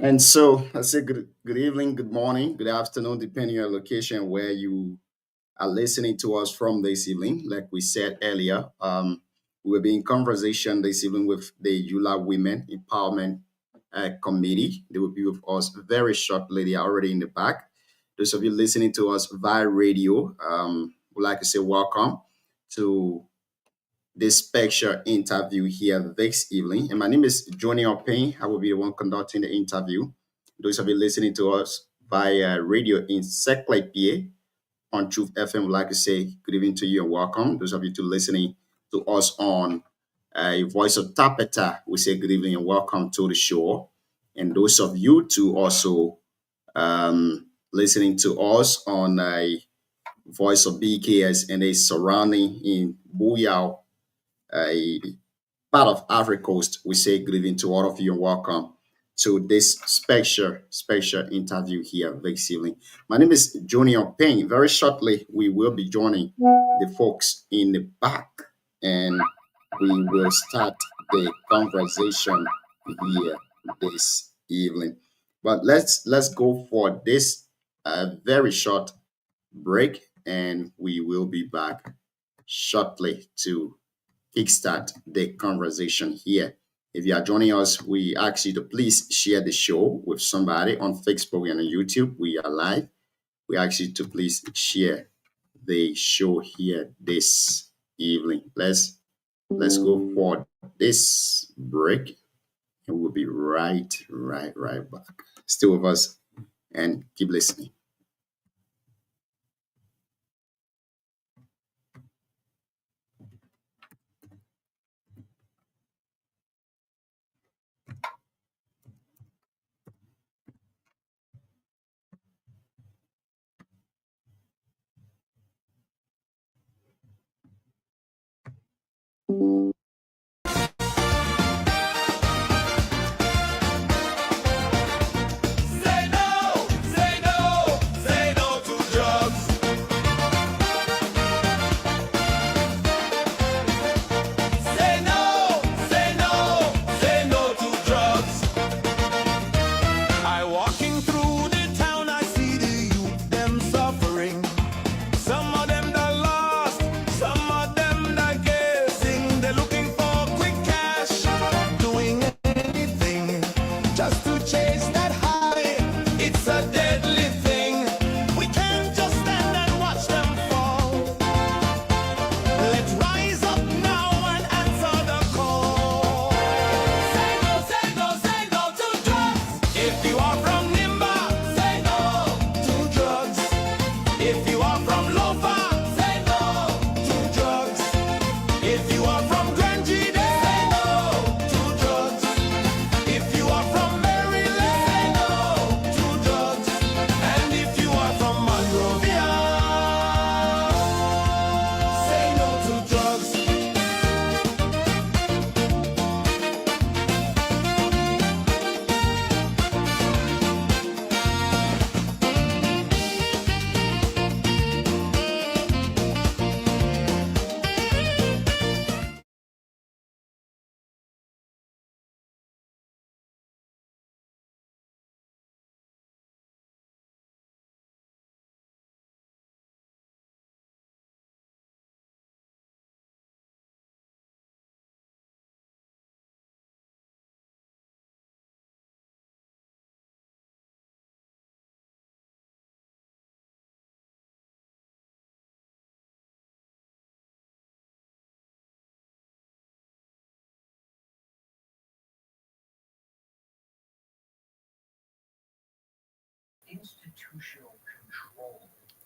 And so I say good evening, good morning, good afternoon, depending on your location where you are listening to us from this evening. Like we said earlier, we will be in conversation this evening with the ULA Women Empowerment Committee. They will be with us very shortly. They are already in the back. Those of you listening to us via radio, would like to say welcome to this special interview here this evening. And my name is Johnny Payne. I will be the one conducting the interview. Those of you listening to us via radio in Seclipie on Truth FM would like to say good evening to you and welcome. Those of you to listening to us on Voice of Tapeta, we say good evening and welcome to the show. And those of you to also listening to us on Voice of BKS and a surrounding in Buyao, a part of Africa Coast, we say good evening to all of you and welcome to this special interview here this evening. My name is Junior Payne. Very shortly, we will be joining the folks in the back and we will start the conversation here this evening. But let's go for this very short break and we will be back shortly to kickstart the conversation here. If you are joining us, we ask you to please share the show with somebody on Facebook and on YouTube. We are live. We ask you to please share the show here this evening. Let's go for this break and we'll be right back. Stay with us and keep listening. Say no, say no, say no to drugs. Say no, say no, say no to drugs. I walking through the town, I see the youth them suffering. Some of them that lost, some of them that guessing. They're looking for quick cash, doing anything just to chase that high. It's a deadly thing. We can't just stand and watch them fall. Let's rise up now and answer the call. Say no, say no, say no to drugs. If you are from Nimba, say no to drugs. If you are from Lofa, say no to drugs. If you are from Grangie, say no to drugs. If you are from Maryland, say no to drugs. And if you are from Monrovia, say no to drugs.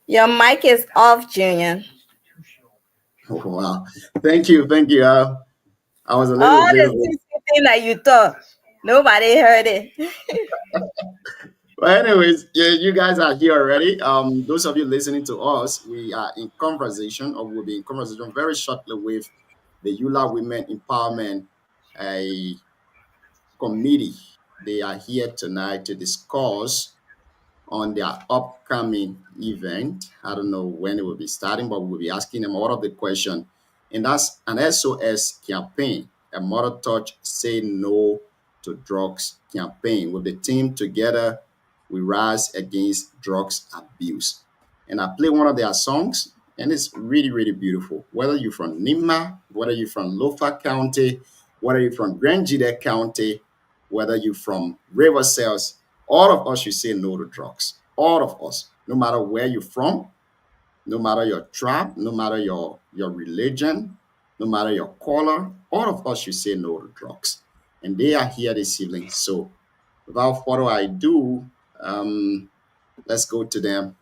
Your mic is off, Junior. Oh, wow. Thank you. I was a little All the bit. same thing that you thought. Nobody heard it. Well, anyways, yeah, you guys are here already. Those of you listening to us, we are in conversation, or we'll be in conversation very shortly with the ULA Women Empowerment a Committee. They are here tonight to discuss on their upcoming event. I don't know when it will be starting, but we'll be asking them all of the question. And that's an SOS campaign, a mother touch, say no to Drugs campaign. With the team together, we rise against drugs abuse. And I play one of their songs, and it's really, really beautiful. Whether you're from Nima, whether you're from Lofa County, whether you're from Grand Jide County, whether you're from River Cells, all of us should say no to drugs. All of us, no matter where you're from, no matter your tribe, no matter your religion, no matter your color, all of us should say no to drugs. And they are here this evening. So without further ado, let's go to them.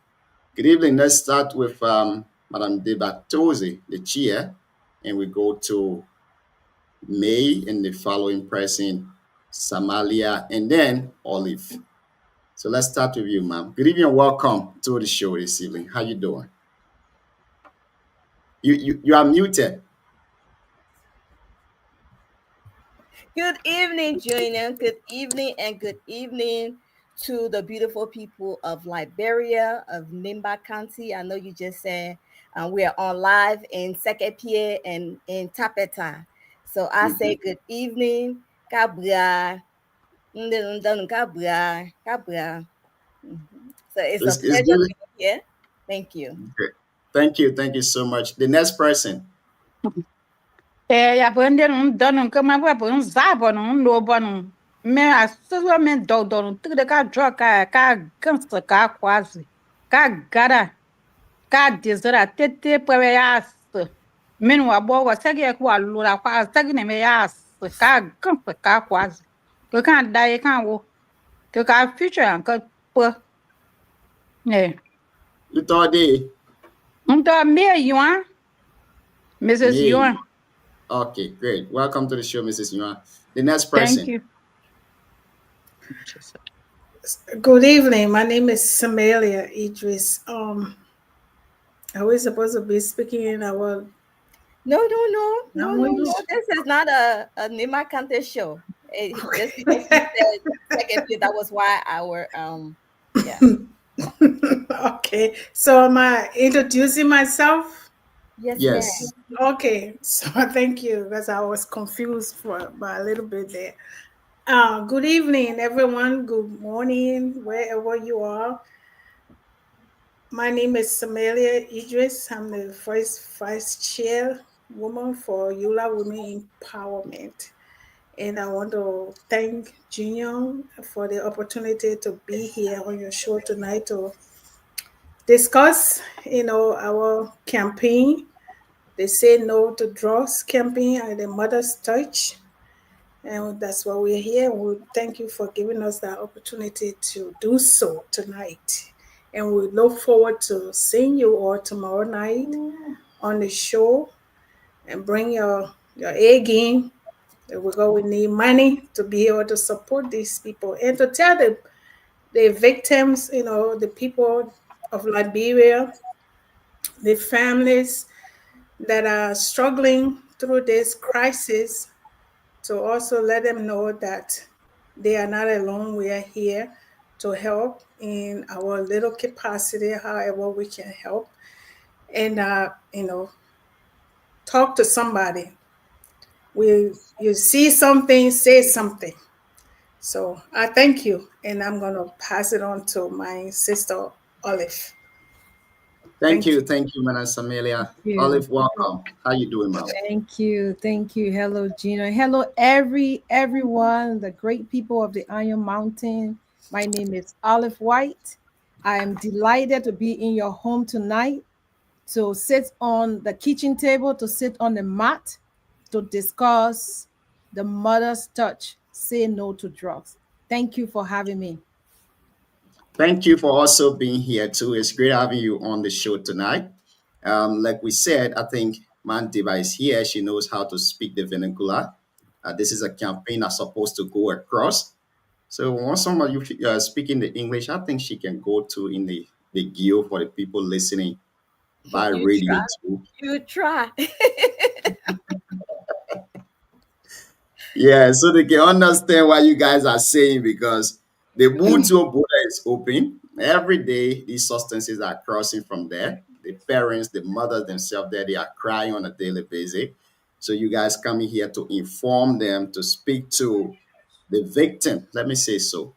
Good evening. Let's start with Madame Debatose, the chair, and we go to May and the following person, Samalia, and then Olive. So let's start with you, ma'am. Good evening and welcome to the show this evening. How you doing? You are muted. Good evening, Junior. Good evening, and good evening to the beautiful people of Liberia, of Nimba County. I know you just said we are on live in Sekepie and in Tapeta. So I say Mhm. good evening. Kabra. Kabra. Kabra. So it's a It's pleasure good. being here. Thank you. Great. Thank you. Thank you so much. The next person. Ya bende num donum kama wa bun za bonum no bonum. Me asuwa me do donum tigde ka dro ka gansa ka quase. Ka gara ka dizera tete pwe ya as. Min wa bo wa sagi ku alura kwa sagi ne me ya as ka gansa ka quase. Ko kan dai kan wo. Ko ka future an ka po. Ne. You thought they Unto me yuan Mrs. me. Yuan. Okay, great. Welcome to the show, Mrs. Yuan. The next Thank person. you. Good evening. My name is Samalia Idris. Are we supposed to be speaking in our language? No. This is not a Nima Kante show. Just because you said Sekepie, that was why our yeah. Okay. So am I introducing myself? Yes, ma'am. Yes. Okay. So thank you because I was confused for by a little bit there. Good evening, everyone. Good morning, wherever you are. My name is Samalia Idris. I'm the first vice chairwoman for ULAA Women Empowerment. And I want to thank Junior for the opportunity to be here on your show tonight to discuss, our campaign. They say no to drugs campaign and the Mother's Touch. And that's why we're here. We thank you for giving us that opportunity to do so tonight. And we look forward to seeing you all tomorrow night on the show. And bring your A game. We need money to be able to support these people and to tell the victims, the people of Liberia, the families that are struggling through this crisis, to also let them know that they are not alone. We are here to help in our little capacity, however we can help, and talk to somebody. You see something, say something. So I thank you, and I'm gonna pass it on to my sister Olive. Thank Thank you. you. Thank you, Madam Samelia. You. Olive, welcome. How you doing, ma'am? Thank you. Thank you. Hello, Gina. Hello, everyone, the great people of the Iron Mountain. My name is Olive White. I am delighted to be in your home tonight to sit on the kitchen table, to sit on the mat, to discuss the mother's touch. Say no to drugs. Thank you for having me. Thank you for also being here too. It's great having you on the show tonight. Like we said, I think Mandiba is here. She knows how to speak the vernacular. This is a campaign that's supposed to go across. So once some of you speaking the English, I think she can go to in the gear for the people listening by You radio try. too. You try. Yeah, so they can understand what you guys are saying because the Mutual border is open. Every day, these substances are crossing from there. The parents, the mothers themselves, there, they are crying on a daily basis. So you guys coming here to inform them, to speak to the victim, let me say so,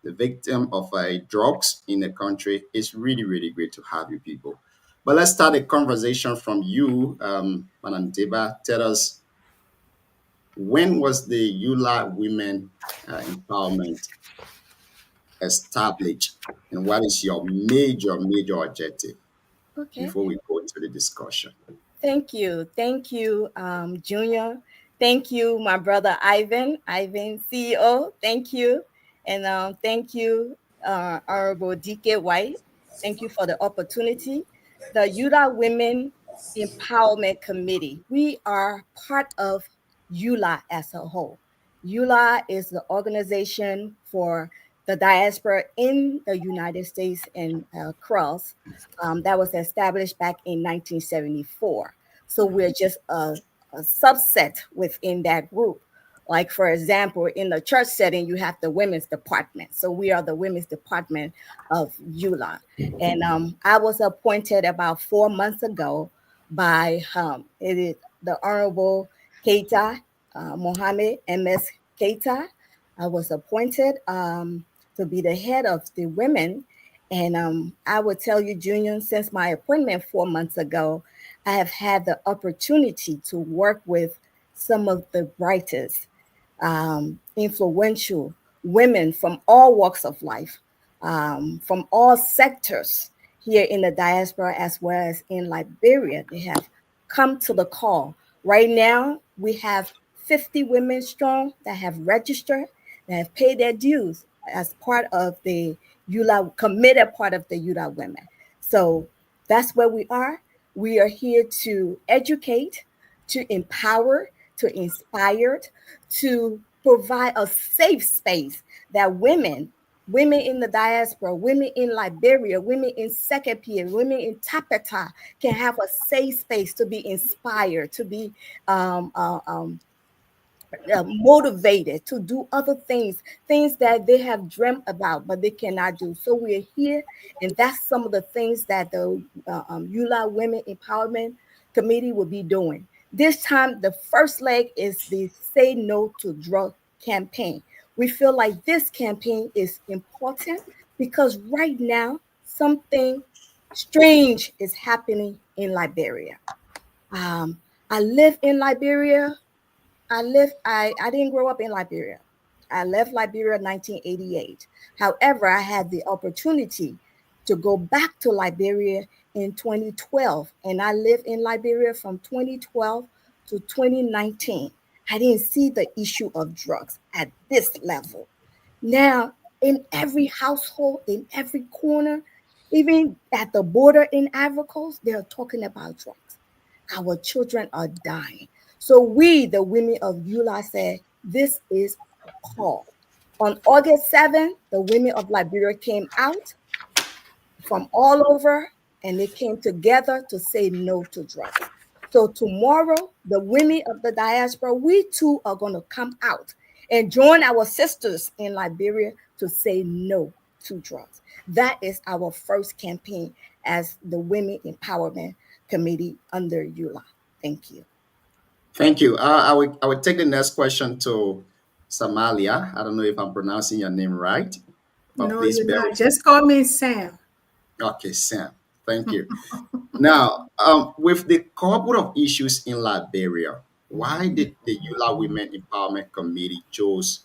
the victim of drugs in the country. It's really, really great to have you people. But let's start a conversation from you, Madam Deba. Tell us, when was the ULA Women Empowerment established, and what is your major objective Okay. before we go into the discussion? Thank you. Thank you, Junior. Thank you, my brother Ivan. Ivan, CEO. Thank you. And thank you, Honorable DK White. Thank you for the opportunity. The Utah Women Empowerment Committee. We are part of ULA as a whole. ULA is the organization for the diaspora in the United States and across, that was established back in 1974. So we're just a subset within that group. Like, for example, in the church setting, you have the women's department. So we are the women's department of ULA. And I was appointed about 4 months ago by it is the Honorable Keita Mohammed MS Keita. I was appointed to be the head of the women, and I would tell you, Junior, since my appointment 4 months ago, I have had the opportunity to work with some of the brightest, influential women from all walks of life, from all sectors here in the diaspora as well as in Liberia. They have come to the call. Right now, we have 50 women strong that have registered, that have paid their dues as part of the ULA, committed part of the ULA women. So that's where we are. We are here to educate, to empower, to inspire, to provide a safe space that women in the diaspora, women in Liberia, women in Sekepia, women in Tapeta can have a safe space to be inspired, to be um, uh, um, motivated to do other things, things that they have dreamt about, but they cannot do. So we're here, and that's some of the things that the ULA Women Empowerment Committee will be doing. This time, the first leg is the Say No to Drug campaign. We feel like this campaign is important because right now, something strange is happening in Liberia. Um, I live in Liberia. I didn't grow up in Liberia. I left Liberia in 1988. However, I had the opportunity to go back to Liberia in 2012, and I lived in Liberia from 2012 to 2019. I didn't see the issue of drugs at this level. Now, in every household, in every corner, even at the border in Ivory Coast, they're talking about drugs. Our children are dying. So we, the women of Eula, said, this is a call. On August 7th, the women of Liberia came out from all over and they came together to say no to drugs. So tomorrow, the women of the diaspora, we too are going to come out and join our sisters in Liberia to say no to drugs. That is our first campaign as the Women Empowerment Committee under ULA. Thank you. Thank you. I would take the next question to Samalia. I don't know if I'm pronouncing your name right, but No, please you're bear not. with Just call me Sam. me. Okay, Sam. Thank you. Now, with the couple of issues in Liberia, why did the ULA Women Empowerment Committee chose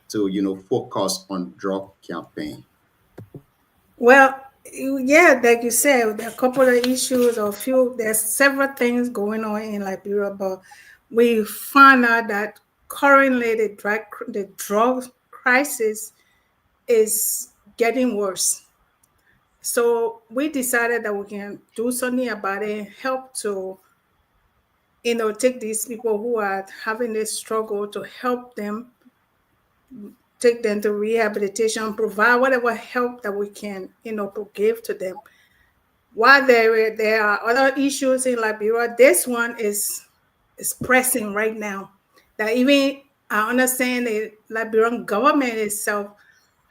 to, focus on drug campaign? Well, yeah, like you said, there are a couple of issues or few. There's several things going on in Liberia, but we found out that currently the drug crisis is getting worse. So we decided that we can do something about it, help to take these people who are having this struggle to help them, take them to rehabilitation, provide whatever help that we can, give to them. While there are other issues in Liberia, this one is pressing right now. That even I understand the Liberian government itself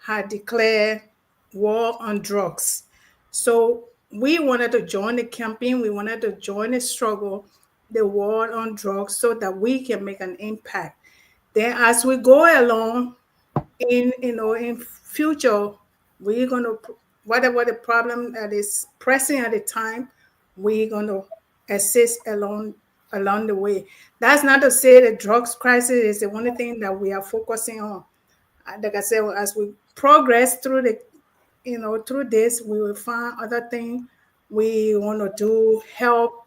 had declared war on drugs. So we wanted to join the campaign. We wanted to join the struggle, the war on drugs, so that we can make an impact. Then as we go along in future, we're gonna whatever the problem that is pressing at the time, we're gonna assist along the way. That's not to say the drugs crisis is the only thing that we are focusing on. Like I said, as we progress through through this, we will find other things we want to do, help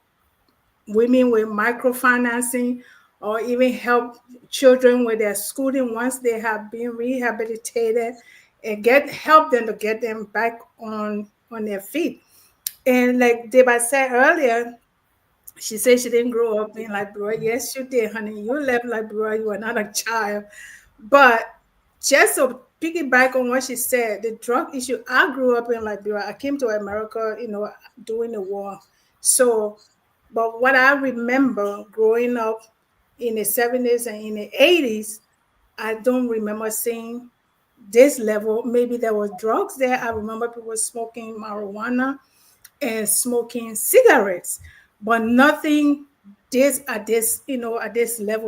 women with microfinancing, or even help children with their schooling once they have been rehabilitated, and help them to get them back on their feet. And like Deba said earlier, she said she didn't grow up in Liberia. Yes, you did, honey. You left Liberia. You were not a child. But just to piggyback on what she said, the drug issue, I grew up in Liberia. I came to America, during the war. So, but what I remember growing up in the 70s and in the 80s, I don't remember seeing this level. Maybe there was drugs there. I remember people smoking marijuana and smoking cigarettes, but nothing at this level,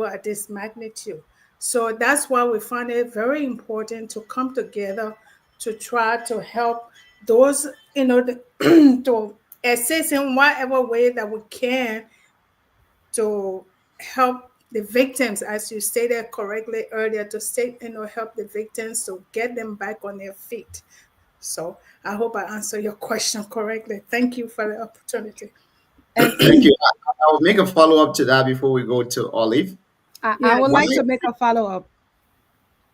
at this magnitude. So that's why we find it very important to come together to try to help those, to assist in whatever way that we can to help the victims, as you stated correctly earlier, to help the victims to get them back on their feet. So I hope I answer your question correctly. Thank you for the opportunity. And Thank you. I will make a follow up to that before we go to Olive. I Yeah, would Why like to make a follow up.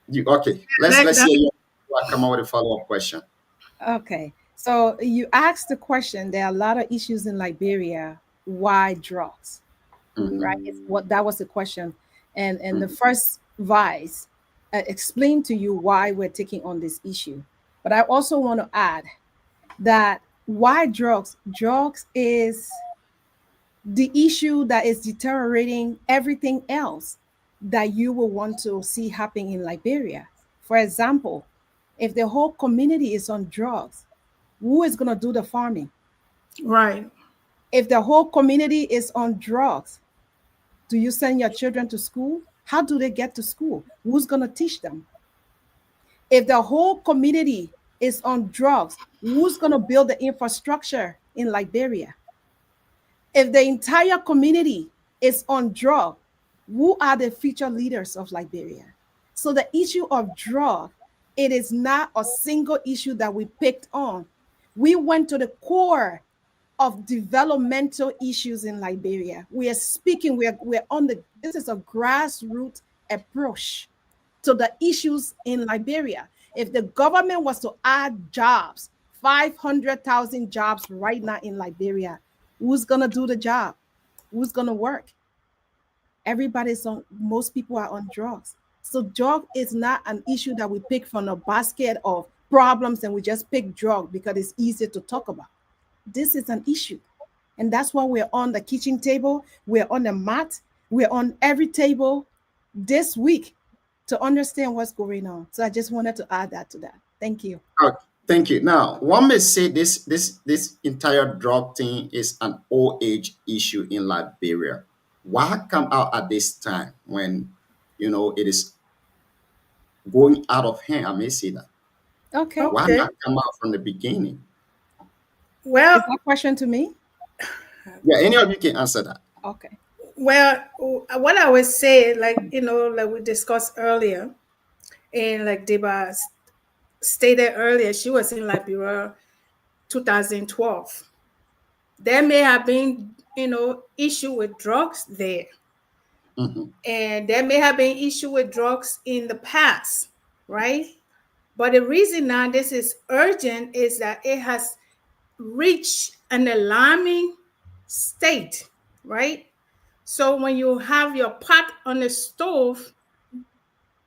you okay? Let's that, hear you. I'll come up with a follow up question. Okay. So you asked the question, there are a lot of issues in Liberia. Why drugs? Right? Hmm. It's what that was the question. And the Hmm. first vice explained to you why we're taking on this issue. But I also want to add that why drugs? Drugs is the issue that is deteriorating everything else that you will want to see happen in Liberia. For example, if the whole community is on drugs, who is going to do the farming? right. If the whole community is on drugs, do you send your children to school? How do they get to school? Who's going to teach them? If the whole community is on drugs, who's going to build the infrastructure in Liberia? If the entire community is on drug, who are the future leaders of Liberia? So the issue of drug, it is not a single issue that we picked on. We went to the core of developmental issues in Liberia. We are speaking, we're on this is a grassroots approach to the issues in Liberia. If the government was to add jobs, 500,000 jobs right now in Liberia, who's going to do the job? Who's going to work? Everybody's on, most people are on drugs. So drug is not an issue that we pick from a basket of problems and we just pick drug because it's easier to talk about. This is an issue. And that's why we're on the kitchen table, we're on the mat, we're on every table this week to understand what's going on. So I just wanted to add that to that. Thank you. Oh, thank you. Now, one may say this entire drug thing is an old age issue in Liberia. Why come out at this time when it is going out of hand? I may say that. Okay. Why Okay. not come out from the beginning? Well, Is that question to me? Yeah, any of you can answer that. Okay. well, what I would say, like we discussed earlier, and like Deba stated earlier, she was in Liberia 2012. There may have been, issue with drugs there, Hmm. and there may have been issue with drugs in the past, right? But the reason now this is urgent is that it has reached an alarming state, right? So when you have your pot on the stove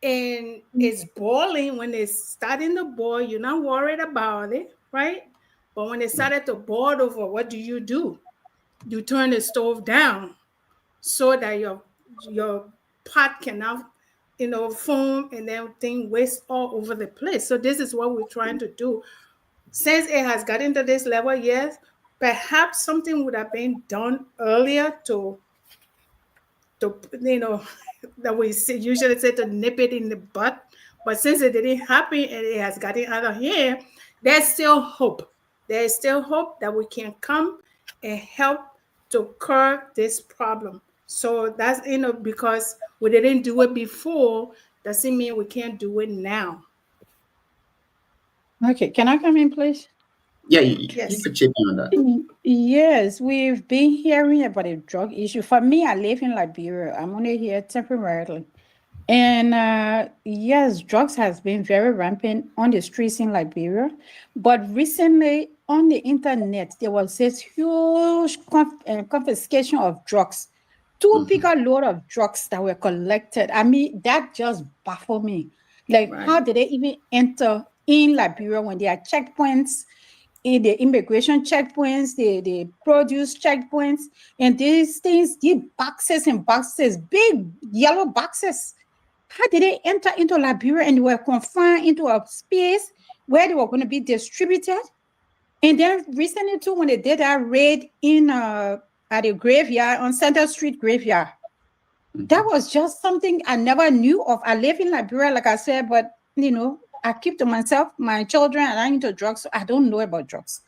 and it's boiling, when it's starting to boil, you're not worried about it, right? But when it started to boil over, what do? You turn the stove down so that your pot cannot, foam and then thing waste all over the place. So this is what we're trying to do. Since it has gotten to this level, yes, perhaps something would have been done earlier to to, that we usually say to nip it in the butt. But since it didn't happen and it has gotten out of here, there's still hope. There is still hope that we can come and help to curb this problem. So that's, because we didn't do it before, doesn't mean we can't do it now. Okay, can I come in, please? Yeah, you Yes. could chip in on that. Yes, we've been hearing about a drug issue. For me, I live in Liberia. I'm only here temporarily. And yes, drugs has been very rampant on the streets in Liberia. But recently on the internet, there was this huge confiscation of drugs. Two Mhm. bigger load of drugs that were collected. I mean, that just baffled me. Like, Right. how did they even enter in Liberia when there are checkpoints, in the immigration checkpoints, the produce checkpoints, and these things, these boxes and boxes, big yellow boxes. How did they enter into Liberia and were confined into a space where they were going to be distributed? And then recently too, when they did that raid in at a graveyard on Center Street graveyard, that Mhm. was just something I never knew of. I live in Liberia, like I said, but I keep to myself, my children, and I'm into drugs, so I don't know about drugs.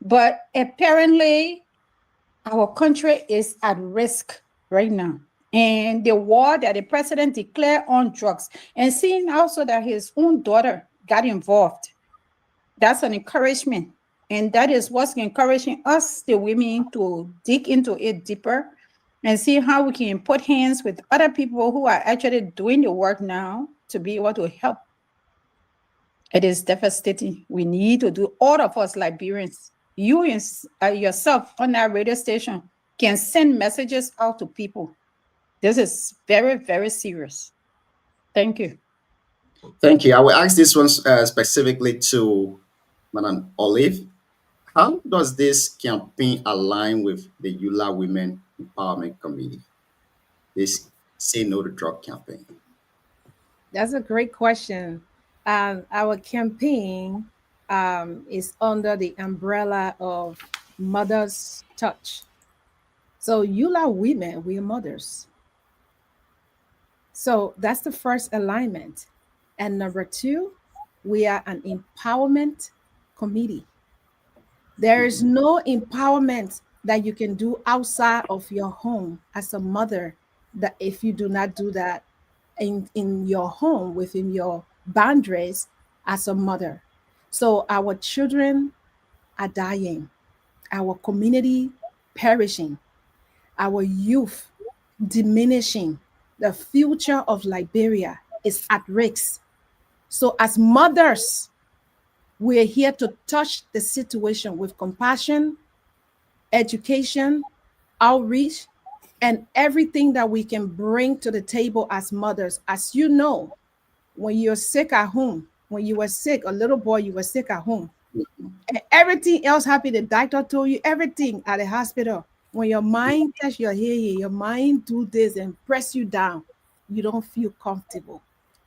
But apparently, our country is at risk right now. And the war that the president declared on drugs, and seeing also that his own daughter got involved, that's an encouragement. And that is what's encouraging us, the women, to dig into it deeper and see how we can put hands with other people who are actually doing the work now to be able to help. It is devastating. We need to do, all of us Liberians, you yourself on that radio station can send messages out to people. This is very, very serious. Thank you. Thank you. I will ask this one specifically to Madam Olive. How does this campaign align with the ULA Women Empowerment Committee? This Say No to Drug campaign. That's a great question. Our campaign is under the umbrella of Mother's Touch. So you are women, we are mothers. So that's the first alignment. And number two, we are an empowerment committee. There is Mhm. no empowerment that you can do outside of your home as a mother, that if you do not do that in your home within your boundaries as a mother. So our children are dying, our community perishing, our youth diminishing, the future of Liberia is at risk. So as mothers, we're here to touch the situation with compassion, education, outreach, and everything that we can bring to the table as mothers. As you know, when you're sick at home, when you were sick, a little boy, you were sick at home, and everything else happened. The doctor told you everything at the hospital. When your mind touch your hair, your mind do this and press you down, you don't feel comfortable.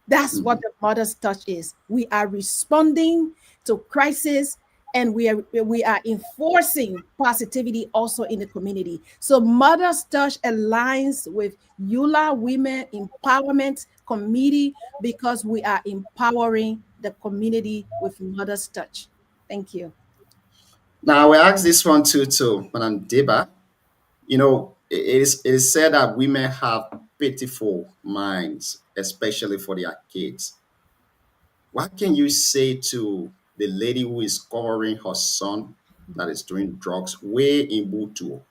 That's what Mhm. the mother's touch is. We are responding to crisis, and we are enforcing positivity also in the community. So mother's touch aligns with Eula Women Empowerment Committee because we are empowering the community with mother's touch. Thank you. Now, I will ask this one too to Madam Deba. It is said that women have pitiful minds, especially for their kids. What can you say to the lady who is covering her son that is doing drugs way in Butu?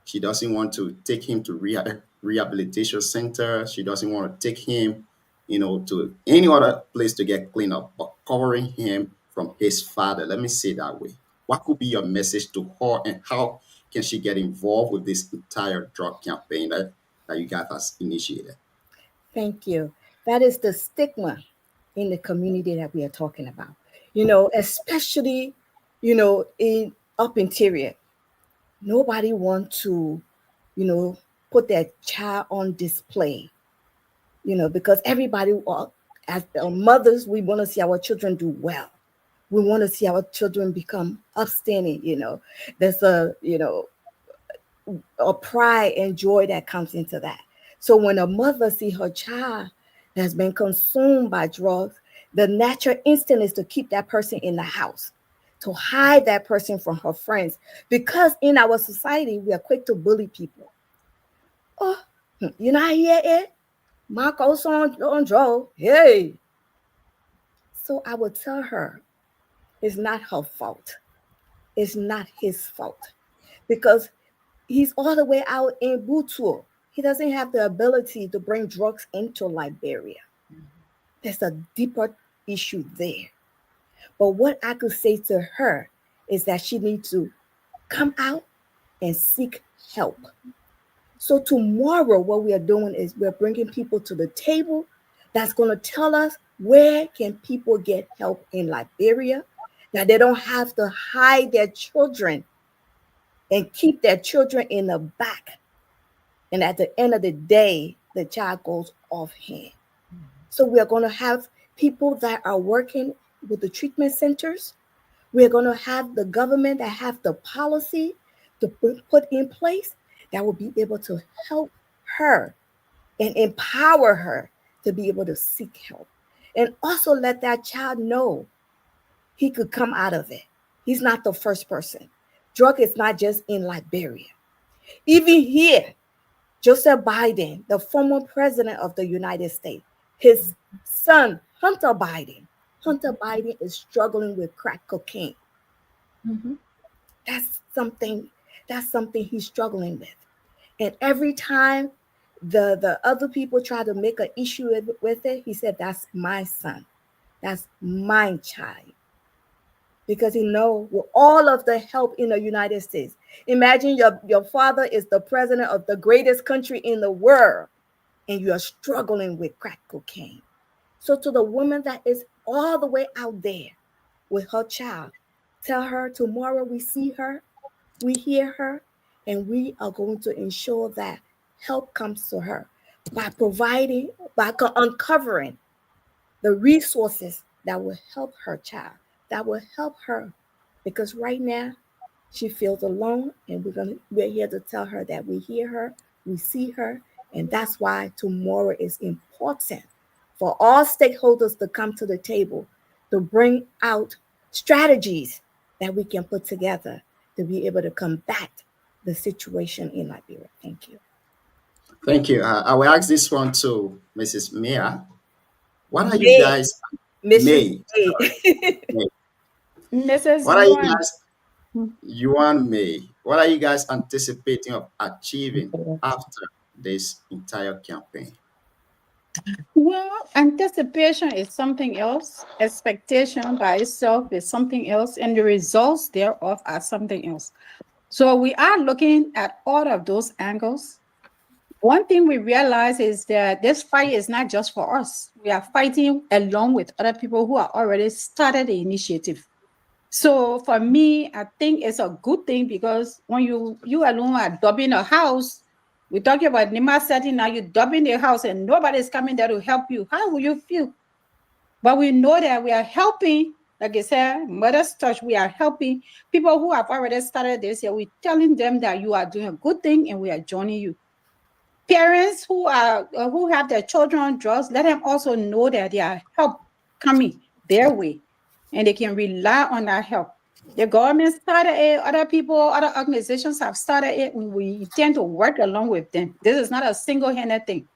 She doesn't want to take him to rehabilitation center. She doesn't want to take him, to any other place to get cleaned up, but covering him from his father. Let me say it that way. What could be your message to her, and how can she get involved with this entire drug campaign that you guys has initiated? Thank you. That is the stigma in the community that we are talking about. Especially, in up interior. Nobody want to, you know, put their child on display, because everybody, as mothers, we want to see our children do well. We want to see our children become upstanding. There's a, pride and joy that comes into that. So when a mother see her child has been consumed by drugs, the natural instinct is to keep that person in the house, to hide that person from her friends, because in our society we are quick to bully people. Oh, you not hear it? Marco's on drugs. Hey. So I would tell her it's not her fault. It's not his fault, because he's all the way out in Butu. He doesn't have the ability to bring drugs into Liberia. There's a deeper issue there. But what I could say to her is that she needs to come out and seek help. So tomorrow, what we are doing is we're bringing people to the table that's going to tell us where can people get help in Liberia, that they don't have to hide their children and keep their children in the back. And at the end of the day, the child goes off hand. So we are going to have people that are working with the treatment centers. We're going to have the government that have the policy to put in place that will be able to help her and empower her to be able to seek help. And also let that child know he could come out of it. He's not the first person. Drug is not just in Liberia. Even here, Joseph Biden, the former president of the United States, his son, Hunter Biden is struggling with crack cocaine. Mhm. That's something, that's something he's struggling with. And every time the other people try to make an issue with it, he said, that's my son. That's my child. Because he know with all of the help in the United States. Imagine your father is the president of the greatest country in the world, and you are struggling with crack cocaine. So to the woman that is all the way out there with her child, tell her tomorrow we see her, we hear her, and we are going to ensure that help comes to her by providing, by uncovering the resources that will help her child, that will help her. Because right now she feels alone, and we're here to tell her that we hear her, we see her, and that's why tomorrow is important for all stakeholders to come to the table to bring out strategies that we can put together to be able to combat the situation in Liberia. Thank you. Thank you. I will ask this one to Mrs. Mia. What are you May, guys, Mrs. May, A. sorry, May. Mrs. What are you Yuan. guys, Yuan May, what are you guys anticipating of achieving after this entire campaign? Well, anticipation is something else. Expectation by itself is something else, and the results thereof are something else. So we are looking at all of those angles. One thing we realize is that this fight is not just for us. We are fighting along with other people who are already started the initiative. So for me, I think it's a good thing, because when you alone are dubbing a house, we're talking about Nima setting, now you're dubbing the house and nobody's coming there to help you. How will you feel? But we know that we are helping, like I said, Mother's Touch, we are helping people who have already started this year. We're telling them that you are doing a good thing and we are joining you. Parents who have their children on drugs, let them also know that there are help coming their way, and they can rely on that help. The government started it, other people, other organizations have started it, and we tend to work along with them. This is not a single-handed thing.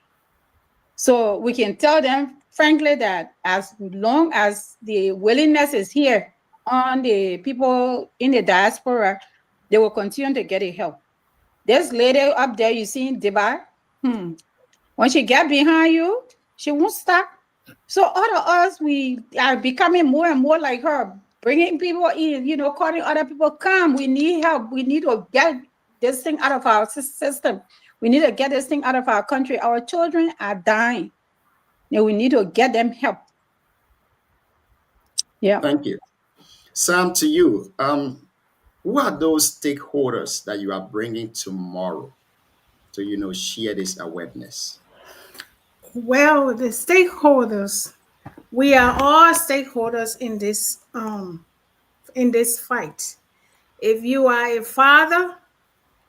So we can tell them, frankly, that as long as the willingness is here on the people in the diaspora, they will continue to get the help. This lady up there, you see, Dubai, when she get behind you, she won't stop. So all of us, we are becoming more and more like her, bringing people in, calling other people, come, we need help. We need to get this thing out of our system. We need to get this thing out of our country. Our children are dying, and we need to get them help. Yeah. Thank you. Sam, to you, who are those stakeholders that you are bringing tomorrow to, share this awareness? Well, the stakeholders, we are all stakeholders in this fight. If you are a father,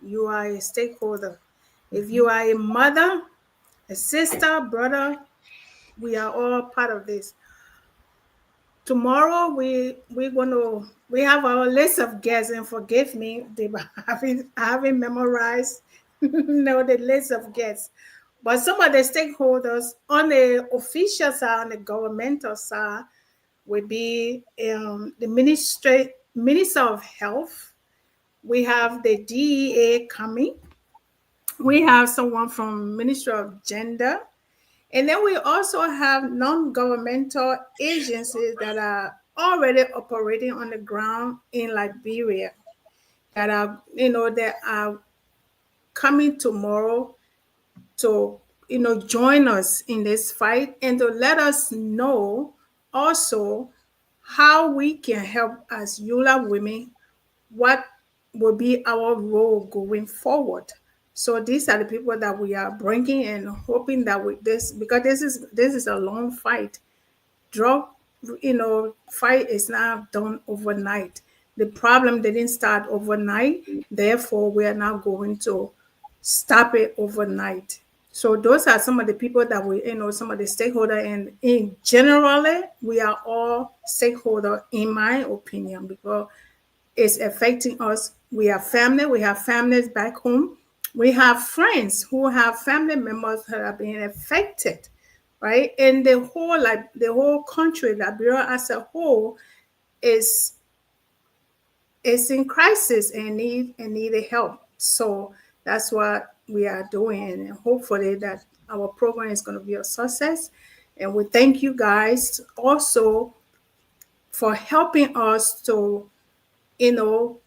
You are a stakeholder. If you are a mother, a sister, brother, we are all part of this. Tomorrow we have our list of guests, and forgive me, I haven't memorized no the list of guests. But some of the stakeholders on the official side, on the governmental side, would be the Minister of Health. We have the DEA coming. We have someone from Ministry of Gender. And then we also have non-governmental agencies that are already operating on the ground in Liberia that are, that are coming tomorrow to, join us in this fight and to let us know also how we can help as ULA women, what will be our role going forward. So these are the people that we are bringing and hoping that with this, because this is a long fight. Drug, fight is not done overnight. The problem didn't start overnight. Therefore, we are now going to stop it overnight. So those are some of the people that we, some of the stakeholder, and in generally, we are all stakeholder, in my opinion, because it's affecting us. We have family, we have families back home. We have friends who have family members that are being affected, right? And the whole country, Liberia as a whole, is in crisis and needed help. So that's what we are doing, and hopefully that our program is going to be a success. And we thank you guys also for helping us to, you know,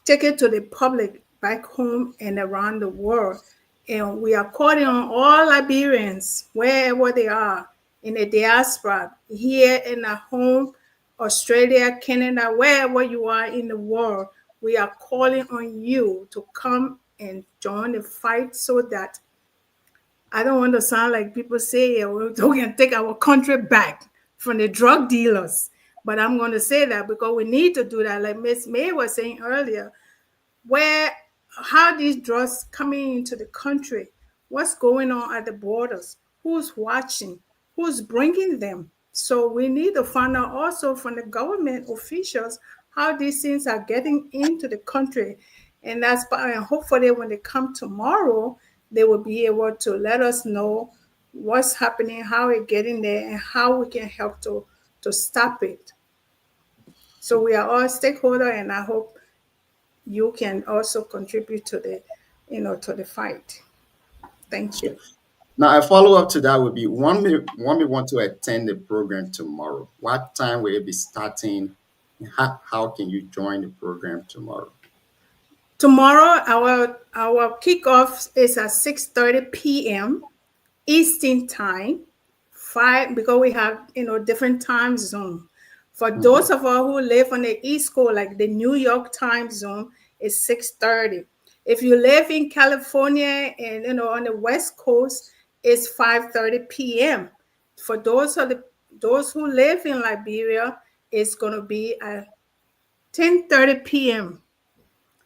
take it to the public back home and around the world. And we are calling on all Liberians, wherever they are, in the diaspora, here in our home, Australia, Canada, wherever you are in the world, we are calling on you to come and join the fight so that I don't want to sound like people say, "Yeah, we're going to take our country back from the drug dealers." But I'm going to say that because we need to do that. Like Miss May was saying earlier, where how these drugs coming into the country, what's going on at the borders, who's watching, who's bringing them. So we need to find out also from the government officials how these things are getting into the country. And and hopefully when they come tomorrow, they will be able to let us know what's happening, how it's getting there, and how we can help to stop it. So we are all stakeholder, and I hope you can also contribute to to the fight. Thank So you. now a follow up to that would be one may want to attend the program tomorrow. What time will it be starting? How can you join the program tomorrow? Tomorrow, our kickoff is at 6:30 p.m. Eastern time. Five, because we have different time zone. For Mhm. those of us who live on the East Coast, like the New York time zone, is 6:30. If you live in California and on the West Coast, it's 5:30 p.m. For those who live in Liberia, it's gonna be at 10:30 p.m.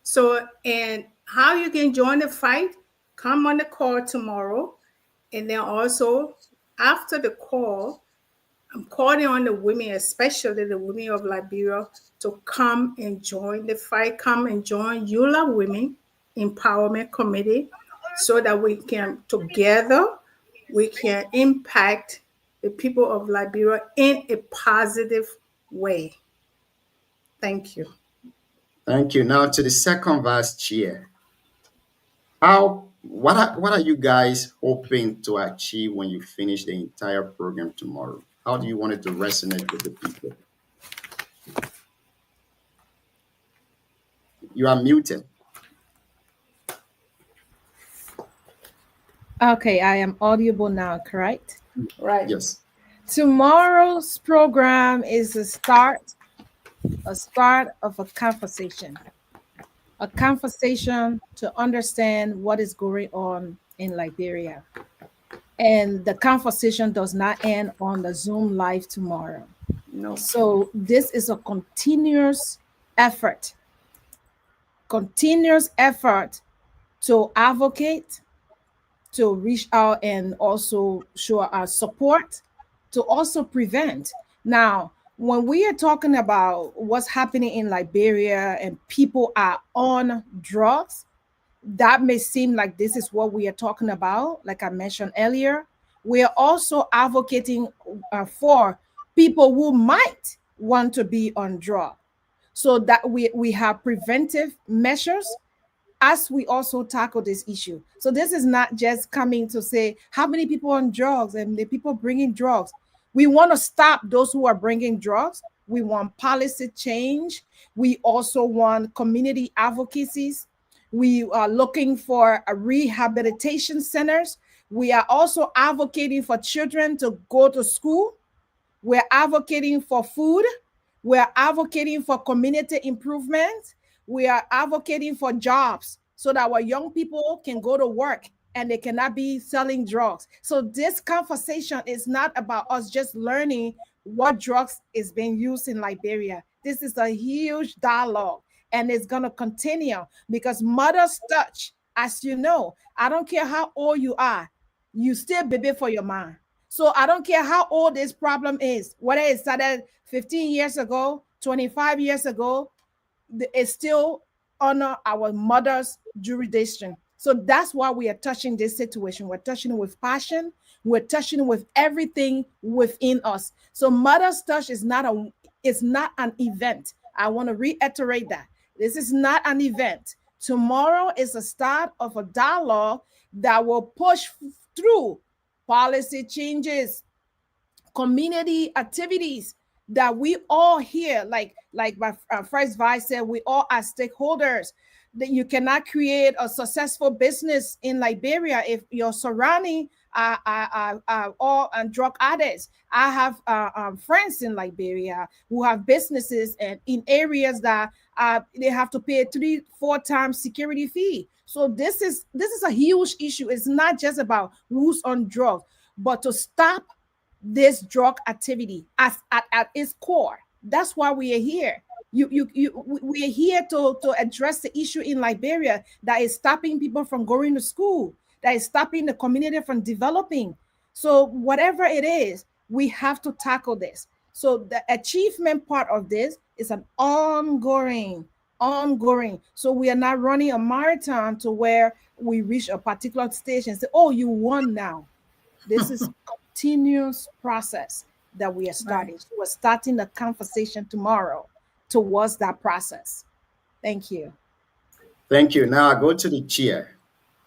So, and how you can join the fight, come on the call tomorrow. And then also after the call, I'm calling on the women, especially the women of Liberia, to come and join the fight, come and join ULA Women Empowerment Committee so that we can together we can impact the people of Liberia in a positive way. Thank you. Thank you. Now to the second vice chair. What are you guys hoping to achieve when you finish the entire program tomorrow? How do you want it to resonate with the people? You are muted. Okay, I am audible now, correct? Right. Yes. Tomorrow's program is a start of a conversation to understand what is going on in Liberia. And the conversation does not end on the Zoom live tomorrow. No. So this is a effort, continuous effort to advocate, to reach out and also show our support, to also prevent. Now, when we are talking about what's happening in Liberia and people are on drugs, that may seem like this is what we are talking about. Like I mentioned earlier, we are also advocating for people who might want to be on drug, so that we have preventive measures as we also tackle this issue. So this is not just coming to say how many people on drugs and the people bringing drugs. We want to stop those who are bringing drugs. We want policy change. We also want community advocacies. We are looking for a rehabilitation centers. We are also advocating for children to go to school. We're advocating for food. We're advocating for community improvement. We are advocating for jobs so that our young people can go to work and they cannot be selling drugs. So this conversation is not about us just learning what drugs is being used in Liberia. This is a huge dialogue and it's going to continue because mother's touch, as you know, I don't care how old you are, you still baby for your mom. So I don't care how old this problem is, whether it started 15 years ago, 25 years ago, it's still under our mother's jurisdiction. So that's why we are touching this situation. We're touching it with passion. We're touching it with everything within us. So mother's touch is not an event. I want to reiterate that. This is not an event. Tomorrow is the start of a dialogue that will push through policy changes, community activities that we all here, like my first vice said, we all are stakeholders. That you cannot create a successful business in Liberia if your surrounding are all drug addicts. I have friends in Liberia who have businesses and in areas that they have to pay 3-4 times security fee. So this is a huge issue. It's not just about who's on drugs, but to stop this drug activity at its core. That's why we are here. We are here to address the issue in Liberia that is stopping people from going to school, that is stopping the community from developing. So whatever it is, we have to tackle this. So the achievement part of this is an ongoing. So we are not running a marathon to where we reach a particular stage and say, "Oh, you won now." This is continuous process that we are Right. starting. So we're starting the conversation tomorrow towards that process. Thank you. Thank you. Now I go to the chair.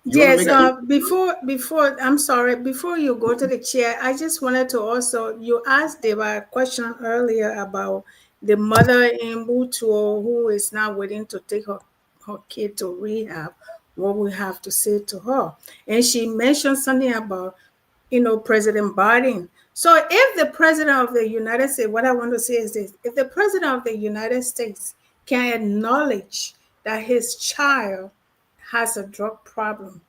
You want to Yes, make a before I'm sorry, before you go to the chair, I just wanted to also, you asked Deva a question earlier about the mother in Butuo who is not willing to take her kid to rehab, what we have to say to her. And she mentioned something about, President Biden. So if the president of the United States, what I want to say is this, if the president of the United States can acknowledge that his child has a drug problem,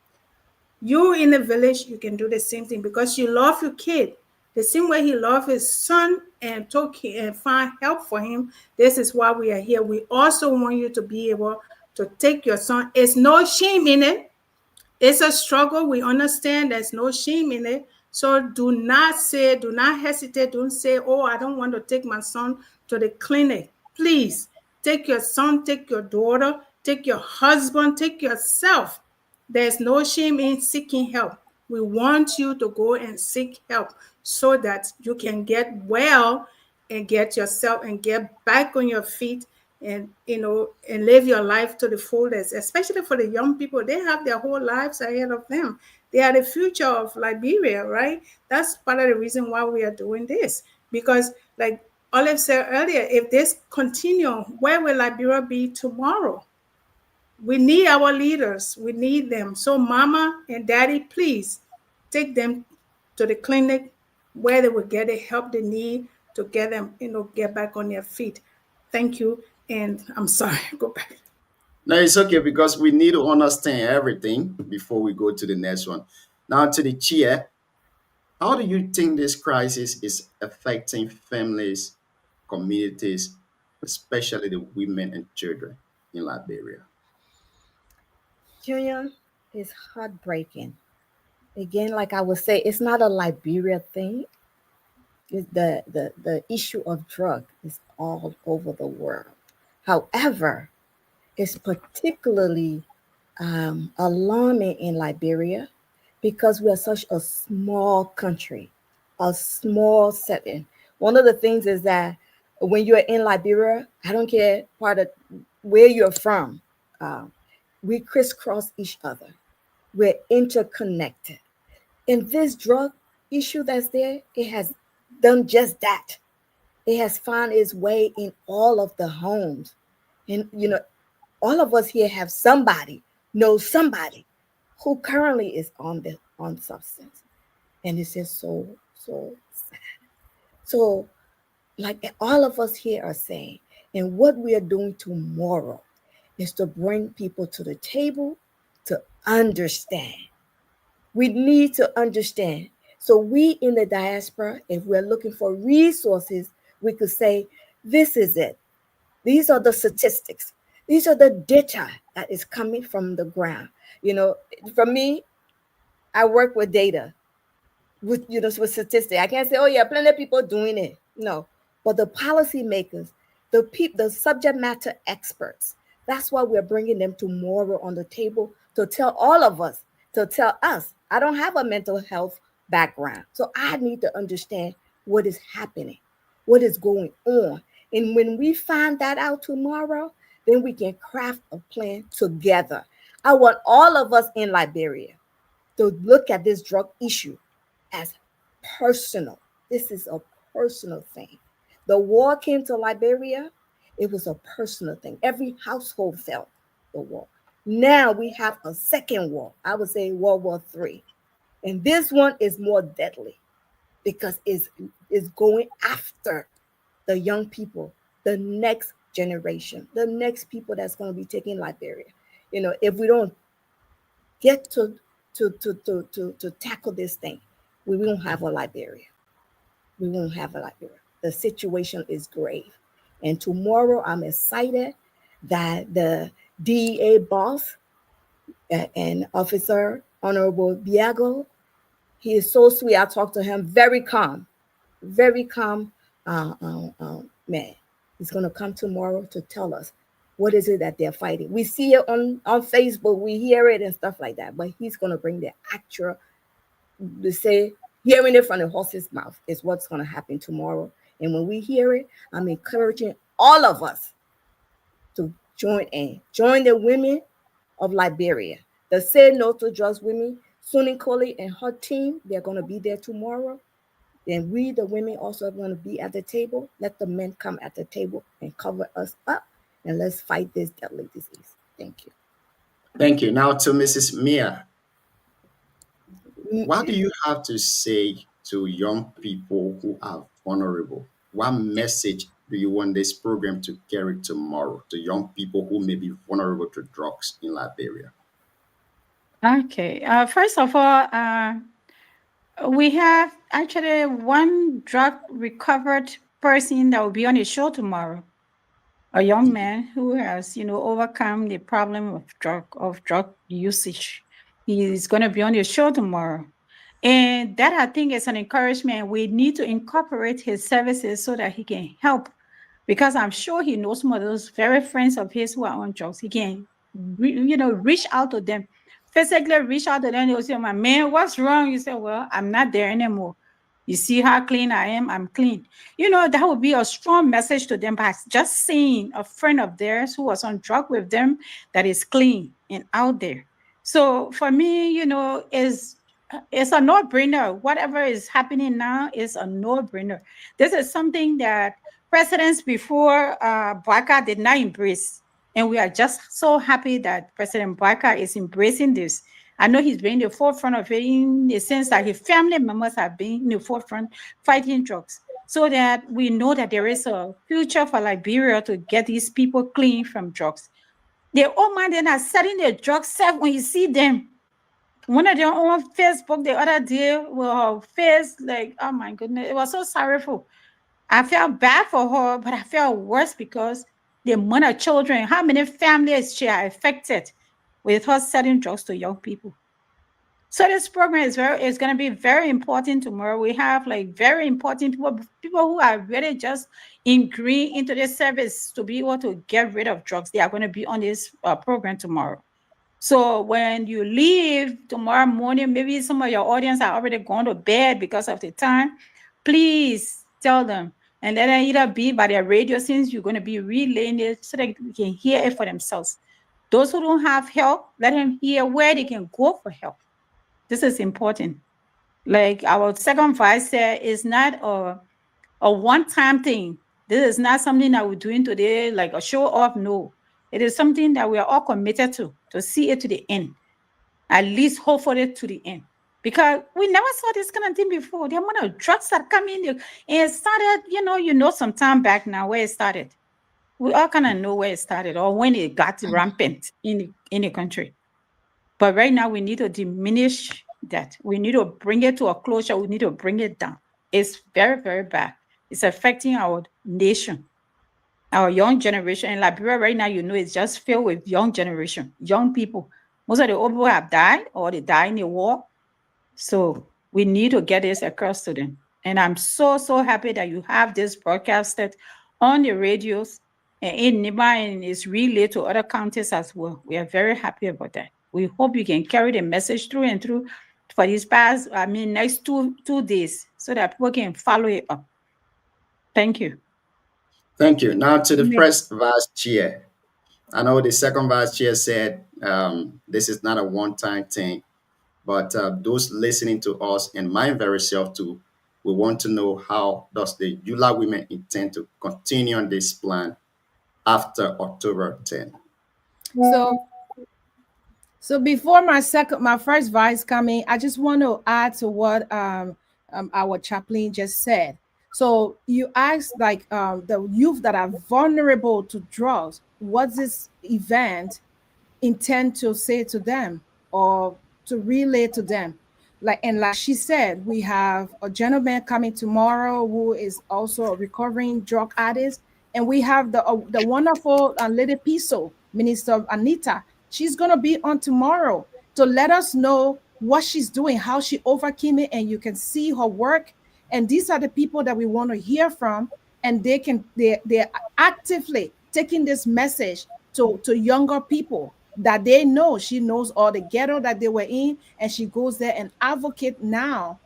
you in the village, you can do the same thing because you love your kid. The same way he loved his son and took him and find help for him. This is why we are here. We also want you to be able to take your son. It's no shame in it. It's a struggle. We understand there's no shame in it. So do not hesitate. Don't say, oh, I don't want to take my son to the clinic. Please take your son, take your daughter, take your husband, take yourself. There's no shame in seeking help. We want you to go and seek help so that you can get well and get yourself and get back on your feet and and live your life to the fullest, especially for the young people. They have their whole lives ahead of them. They are the future of Liberia, right? That's part of the reason why we are doing this, because like Olive said earlier, if this continue, where will Liberia be tomorrow? We need our leaders. We need them. So mama and daddy, please take them to the clinic where they will get the help they need to get them, get back on their feet. Thank you. And I'm sorry, go back. No, it's okay because we need to understand everything before we go to the next one. Now to the chair. How do you think this crisis is affecting families, communities, especially the women and children in Liberia? Junior. It's heartbreaking. Again, like I would say, it's not a Liberia thing. The issue of drug is all over the world. However, it's particularly alarming in Liberia because we are such a small country, a small setting. One of the things is that when you're in Liberia, I don't care part of where you're from, um, we crisscross each other. We're interconnected. And this drug issue that's there, it has done just that. It has found its way in all of the homes. And, all of us here have somebody, know somebody who currently is on substance. And it's just so sad. So, like all of us here are saying, and what we are doing tomorrow is to bring people to the table to understand. We need to understand. So we in the diaspora, if we're looking for resources, we could say, this is it. These are the statistics. These are the data that is coming from the ground. You know, for me, I work with data, with statistics. I can't say, oh yeah, plenty of people doing it. No, but the policymakers, the subject matter experts. That's why we're bringing them tomorrow on the table to tell all of us, to tell us. I don't have a mental health background, so I need to understand what is happening, what is going on, and when we find that out tomorrow, then we can craft a plan together. I want all of us in Liberia to look at this drug issue as personal. This is a personal thing. The war came to Liberia, it was a personal thing. Every household felt the war. Now we have a second war. I would say World War III. And this one is more deadly because it's going after the young people, the next generation, the next people that's going to be taking Liberia. If we don't get to tackle this thing, we won't have a Liberia. We won't have a Liberia. The situation is grave. And tomorrow, I'm excited that the DEA boss and Officer Honorable Biago, he is so sweet. I talked to him, very calm man. He's going to come tomorrow to tell us what is it that they're fighting. We see it on Facebook, we hear it and stuff like that, but he's going to bring the actual, they say, hearing it from the horse's mouth is what's going to happen tomorrow. And when we hear it, I'm encouraging all of us to join the women of Liberia, the Say No to Drugs women. Susan Coley and her team, they're going to be there tomorrow. Then we, the women, also are going to be at the table. Let the men come at the table and cover us up, and let's fight this deadly disease. Thank you. Thank you. Now to Mrs. Mia. Mm, What do you have to say to young people who are vulnerable? What message do you want this program to carry tomorrow to young people who may be vulnerable to drugs in Liberia? Okay. First of all, we have actually one drug recovered person that will be on the show tomorrow. A young man who has, overcome the problem of drug usage. He is going to be on the show tomorrow. And that, I think, is an encouragement. We need to incorporate his services so that he can help, because I'm sure he knows some of those very friends of his who are on drugs. He can, reach out to them, physically reach out to them. They'll say, "My man, what's wrong?" You say, "Well, I'm not there anymore. You see how clean I am? I'm clean." That would be a strong message to them by just seeing a friend of theirs who was on drug with them that is clean and out there. So for me, it's a no-brainer. Whatever is happening now is a no-brainer. This is something that presidents before Baka did not embrace. And we are just so happy that President Baka is embracing this. I know he's been in the forefront of it in the sense that his family members have been in the forefront fighting drugs, so that we know that there is a future for Liberia to get these people clean from drugs. The old man, they're not selling the drugs self when you see them. One of them on Facebook the other day with her face, like, oh my goodness, it was so sorrowful. I felt bad for her, but I felt worse because the amount of children, how many families she had affected. with her selling drugs to young people. So this program is going to be very important tomorrow. We have like very important people who are really just agreeing into this service to be able to get rid of drugs. They are going to be on this program tomorrow. So when you leave tomorrow morning, maybe some of your audience are already gone to bed because of the time. Please tell them, and let them either be by their radio, since you're going to be relaying it so they can hear it for themselves. Those who don't have help, let them hear where they can go for help. This is important. Like our second vice said, is not a one-time thing. This is not something that we're doing today, like a show off. No, it is something that we are all committed to see it to the end, at least hopefully to the end. Because we never saw this kind of thing before. The amount of drugs that come in, and it started, some time back now where it started. We all kind of know where it started or when it got rampant in the country. But right now, we need to diminish that. We need to bring it to a closure. We need to bring it down. It's very, very bad. It's affecting our nation, our young generation. In Liberia right now, it's just filled with young generation, young people. Most of the old people have died or they died in the war. So we need to get this across to them. And I'm so, so happy that you have this broadcasted on the radios and in Niba, and it's relayed to other counties as well. We are very happy about that. We hope you can carry the message through and through for these next two days, so that people can follow it up. Thank you. Thank you. Now to the Amen. first vice chair. I know the second vice chair said this is not a one-time thing, but those listening to us and my very self too, we want to know, how does the ULAA women intend to continue on this plan after October 10? So So before my first vice coming, I just want to add to what our chaplain just said. So you asked like the youth that are vulnerable to drugs, what's this event intend to say to them or to relay to them? Like she said, we have a gentleman coming tomorrow who is also a recovering drug addict, and we have the wonderful Lady Piso, Minister Anita. She's gonna be on tomorrow to let us know what she's doing, how she overcame it, and you can see her work. And these are the people that we want to hear from, and they're actively taking this message to younger people that they know. She knows all the ghetto that they were in, and she goes there and advocate now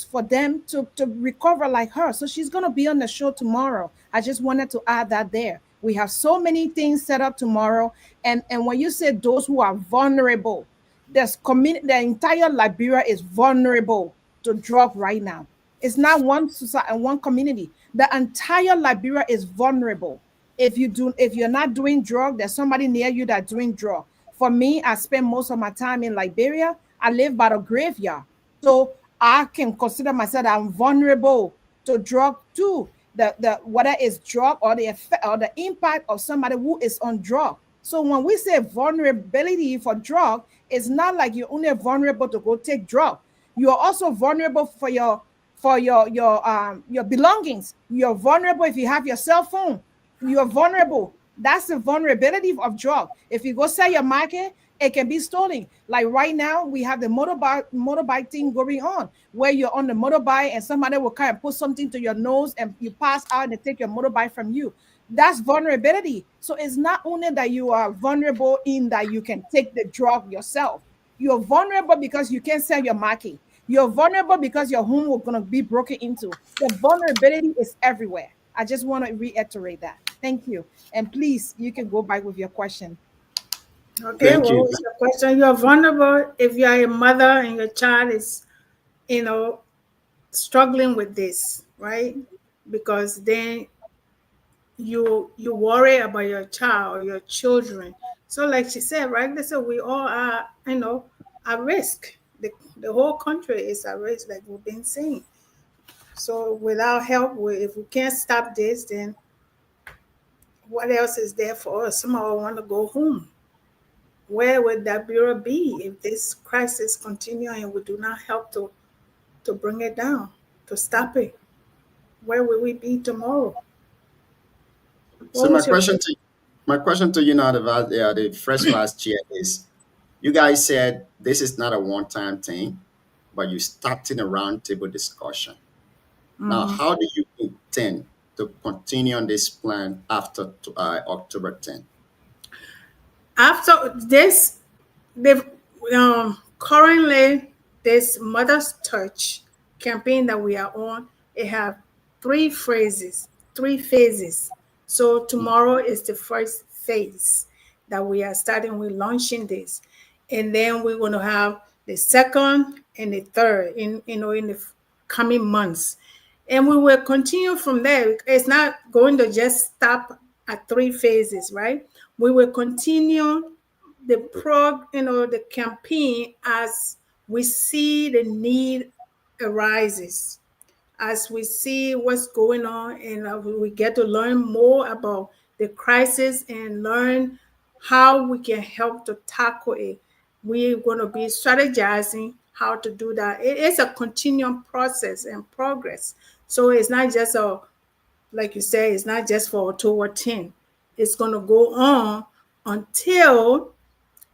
for them to recover like her. So she's going to be on the show tomorrow. I just wanted to add that there. We have so many things set up tomorrow. And when you say those who are vulnerable, the entire Liberia is vulnerable to drug right now. It's not one society and one community. The entire Liberia is vulnerable. If you're not doing drug, there's somebody near you that's doing drug. For me, I spend most of my time in Liberia. I live by the graveyard. So I can consider myself that I'm vulnerable to drug too. The whether it's drug or the effect or the impact of somebody who is on drug. So when we say vulnerability for drug, it's not like you're only vulnerable to go take drug. You are also vulnerable for your belongings. You're vulnerable if you have your cell phone. You're vulnerable. That's the vulnerability of drug. If you go sell your market, it can be stolen. Like right now, we have the motorbike thing going on, where you're on the motorbike and somebody will kind of put something to your nose and you pass out and they take your motorbike from you. That's vulnerability. So it's not only that you are vulnerable in that you can take the drug yourself. You're vulnerable because you can't sell your market. You're vulnerable because your home will gonna be broken into. The vulnerability is everywhere. I just want to reiterate that. Thank you. And please, you can go back with your question. Okay, Thank what you. was your question? You're vulnerable if you are a mother and your child is, you know, struggling with this, right? Because then you worry about your child or your children. So like she said, right? They said we all are, at risk. The whole country is at risk, like we've been saying. So without help, if we can't stop this, then what else is there for us? Some of us want to go home. Where would that bureau be if this crisis continue and we do not help to bring it down, to stop it? Where will we be tomorrow? So What my was your question question? to My question to you now, the first vice chair, is you guys said this is not a one-time thing, but you starting a roundtable discussion. Now, how do you intend to continue on this plan after October 10th? After this, they've currently this Mother's Touch campaign that we are on, it have three phases. So tomorrow is the first phase that we are starting with launching this, and then we're going to have the second and the third in the coming months, and we will continue from there. It's not going to just stop at three phases, right? We will continue the campaign as we see the need arises, as we see what's going on, and we get to learn more about the crisis and learn how we can help to tackle it. We're going to be strategizing how to do that. It is a continuum process and progress. So it's not just like you say, it's not just for October 10. It's going to go on until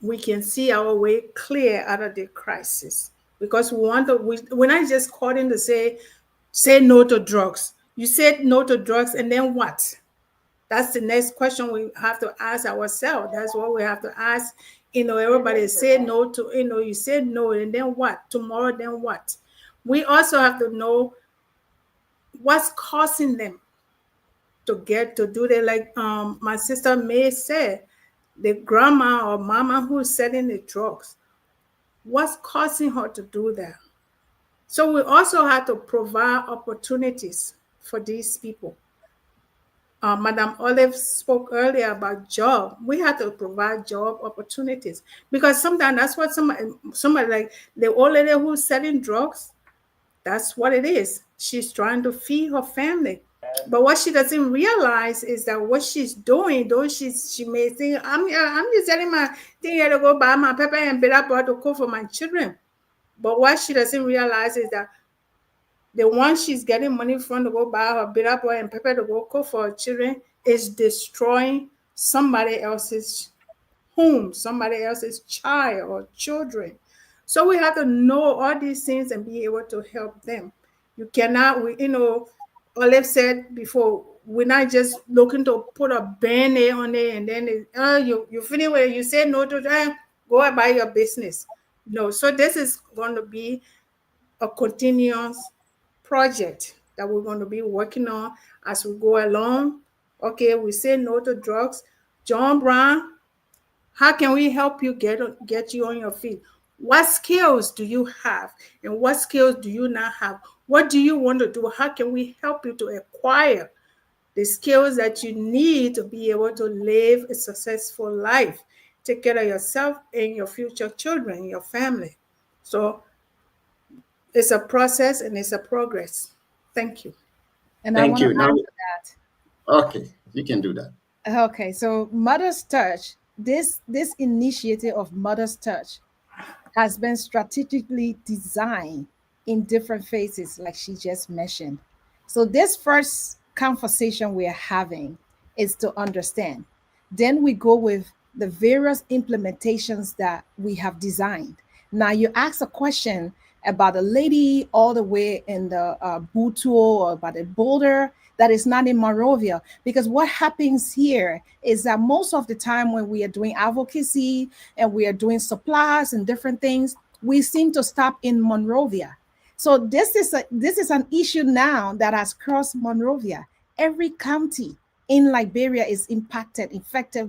we can see our way clear out of the crisis. Because we're not just calling to say no to drugs. You said no to drugs, and then what? That's the next question we have to ask ourselves. That's what we have to ask. Everybody said no to, you said no, and then what? Tomorrow, then what? We also have to know what's causing them to get to do that. Like my sister May said, the grandma or mama who's selling the drugs, what's causing her to do that? So we also have to provide opportunities for these people. Madam Olive spoke earlier about job. We have to provide job opportunities, because sometimes that's what somebody like the old lady who's selling drugs, that's what it is. She's trying to feed her family. But what she doesn't realize is that what she's doing, though she may think, I'm just selling my thing here to go buy my pepper and bitter pot to cook for my children. But what she doesn't realize is that the one she's getting money from to go buy her bitter pot and pepper to go cook for her children is destroying somebody else's home, somebody else's child or children. So we have to know all these things and be able to help them. You cannot, Olive said before, we're not just looking to put a band-aid on it and then you finish with it, you say no to that, go about your business. No, so this is going to be a continuous project that we're going to be working on as we go along. Okay, we say no to drugs. John Brown, how can we help you get you on your feet? What skills do you have, and what skills do you not have? What do you want to do? How can we help you to acquire the skills that you need to be able to live a successful life, take care of yourself and your future children, your family? So it's a process and it's a progress. Thank you. And I Thank want to you. Now, add to that. okay, you can do that. Okay, so Mother's Touch, this initiative of Mother's Touch has been strategically designed in different phases, like she just mentioned. So, this first conversation we are having is to understand. Then we go with the various implementations that we have designed. Now, you ask a question about a lady all the way in the Butuo or about a boulder that is not in Monrovia. Because what happens here is that most of the time when we are doing advocacy and we are doing supplies and different things, we seem to stop in Monrovia. So this is an issue now that has crossed Monrovia. Every county in Liberia is infected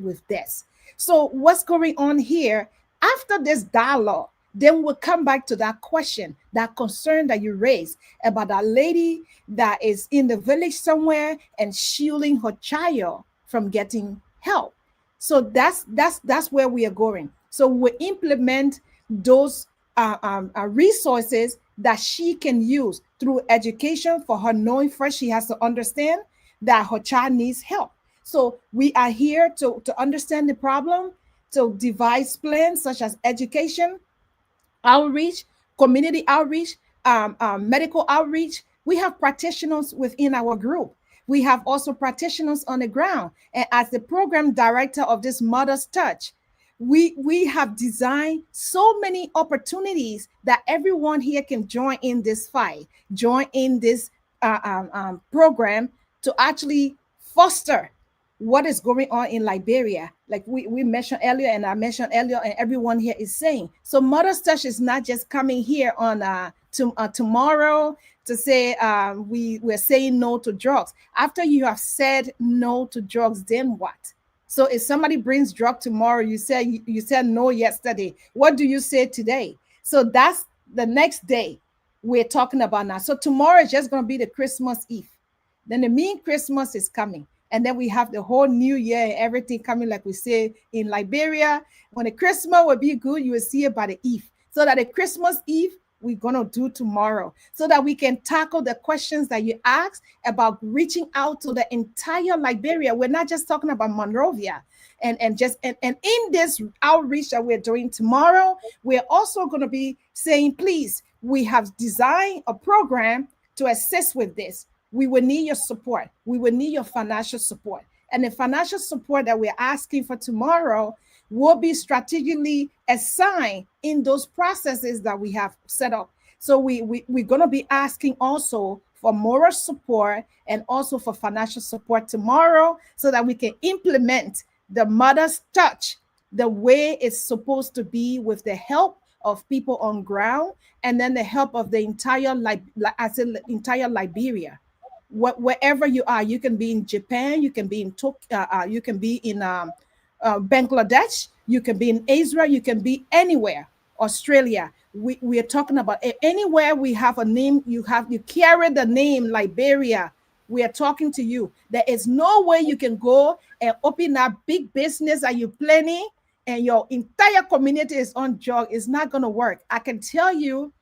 with this. So what's going on here after this dialogue? Then we'll come back to that question, that concern that you raised about that lady that is in the village somewhere and shielding her child from getting help. So that's where we are going. So we implement those resources that she can use through education for her, knowing first she has to understand that her child needs help. So we are here to understand the problem, to devise plans such as education, outreach, community outreach, medical outreach. We have practitioners within our group. We have also practitioners on the ground. And as the program director of this Mother's Touch, we have designed so many opportunities that everyone here can join in this fight, join in this program to actually foster what is going on in Liberia. Like we mentioned earlier, and I mentioned earlier, and everyone here is saying. So Mother's Touch is not just coming here on tomorrow to say we're saying no to drugs. After you have said no to drugs, then what? So if somebody brings drug tomorrow, you said no yesterday. What do you say today? So that's the next day we're talking about now. So tomorrow is just going to be the Christmas Eve. Then the mean Christmas is coming. And then we have the whole new year and everything coming, like we say in Liberia. When the Christmas will be good, you will see it by the Eve. So that the Christmas Eve, we're going to do tomorrow so that we can tackle the questions that you asked about reaching out to the entire Liberia. We're not just talking about Monrovia. And in this outreach that we're doing tomorrow, we're also going to be saying, please, we have designed a program to assist with this. We will need your support. We will need your financial support. And the financial support that we're asking for tomorrow will be strategically assigned in those processes that we have set up. So we're going to be asking also for moral support and also for financial support tomorrow so that we can implement the Mother's Touch the way it's supposed to be with the help of people on ground and then the help of the entire Liberia. Wherever you are, you can be in Japan, you can be in you can be in Bangladesh, you can be in Israel, you can be anywhere. Australia. We are talking about anywhere we have a name. You carry the name Liberia. We are talking to you. There is no way you can go and open a big business that you're planning and your entire community is on drug. It's not going to work. I can tell you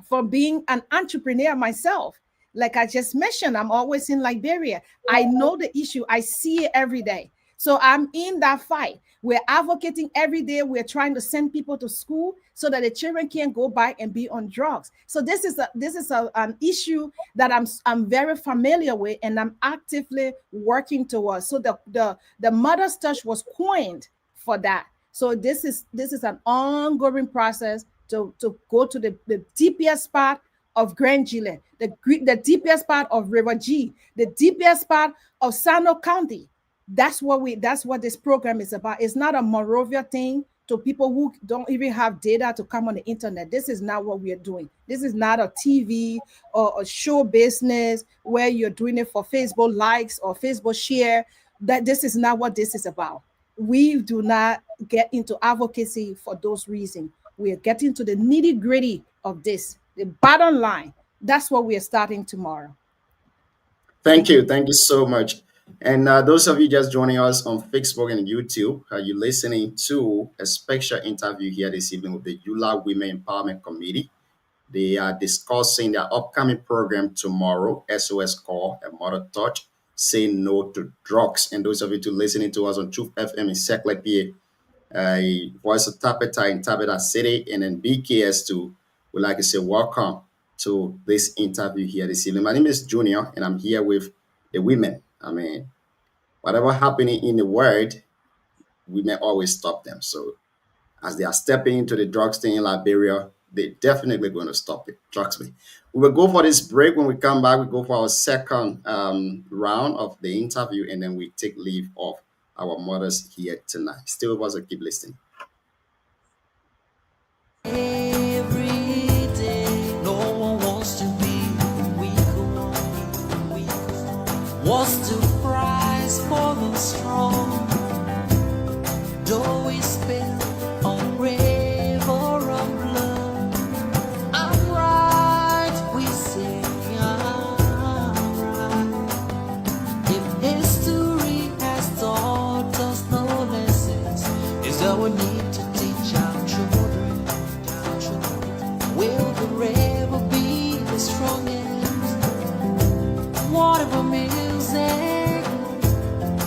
from being an entrepreneur myself. Like I just mentioned, I'm always in Liberia. I know the issue. I see it every day. So I'm in that fight. We're advocating every day. We're trying to send people to school so that the children can't go back and be on drugs. So this is an issue that I'm very familiar with and I'm actively working towards. So the Mother's Touch was coined for that. So this is an ongoing process to go to the deepest part of Grand Gila, the deepest part of River G, the deepest part of Sano County. That's what this program is about. It's not a Monrovia thing to people who don't even have data to come on the internet. This is not what we are doing. This is not a TV or a show business where you're doing it for Facebook likes or Facebook share. This is not what this is about. We do not get into advocacy for those reasons. We are getting to the nitty gritty of this. The bottom line, that's what we are starting tomorrow. Thank you. Thank you so much. And those of you just joining us on Facebook and YouTube, you're listening to a special interview here this evening with the ULAA Women Empowerment Committee. They are discussing their upcoming program tomorrow, SOS Call, a Mother Touch, Say No to Drugs. And those of you listening to us on Truth FM in Sekle, PA, Voice of Tapeta in Tabeta City, and then BKS2, we'd like to say welcome to this interview here this evening. My name is Junior, and I'm here with the women. I mean, whatever happening in the world, we may always stop them. So as they are stepping into the drugs thing in Liberia, they're definitely going to stop it. Trust me. We will go for this break. When we come back, we go for our second round of the interview, and then we take leave of our mothers here tonight. Still with us and keep listening. Every day, no one wants to be weak. What's the price for the strong? Though we spill on grave or on blood, I'm right, we say I'm right. If history has taught us no lessons, is that we need to teach our children. Will the rebel be the strongest? What about music?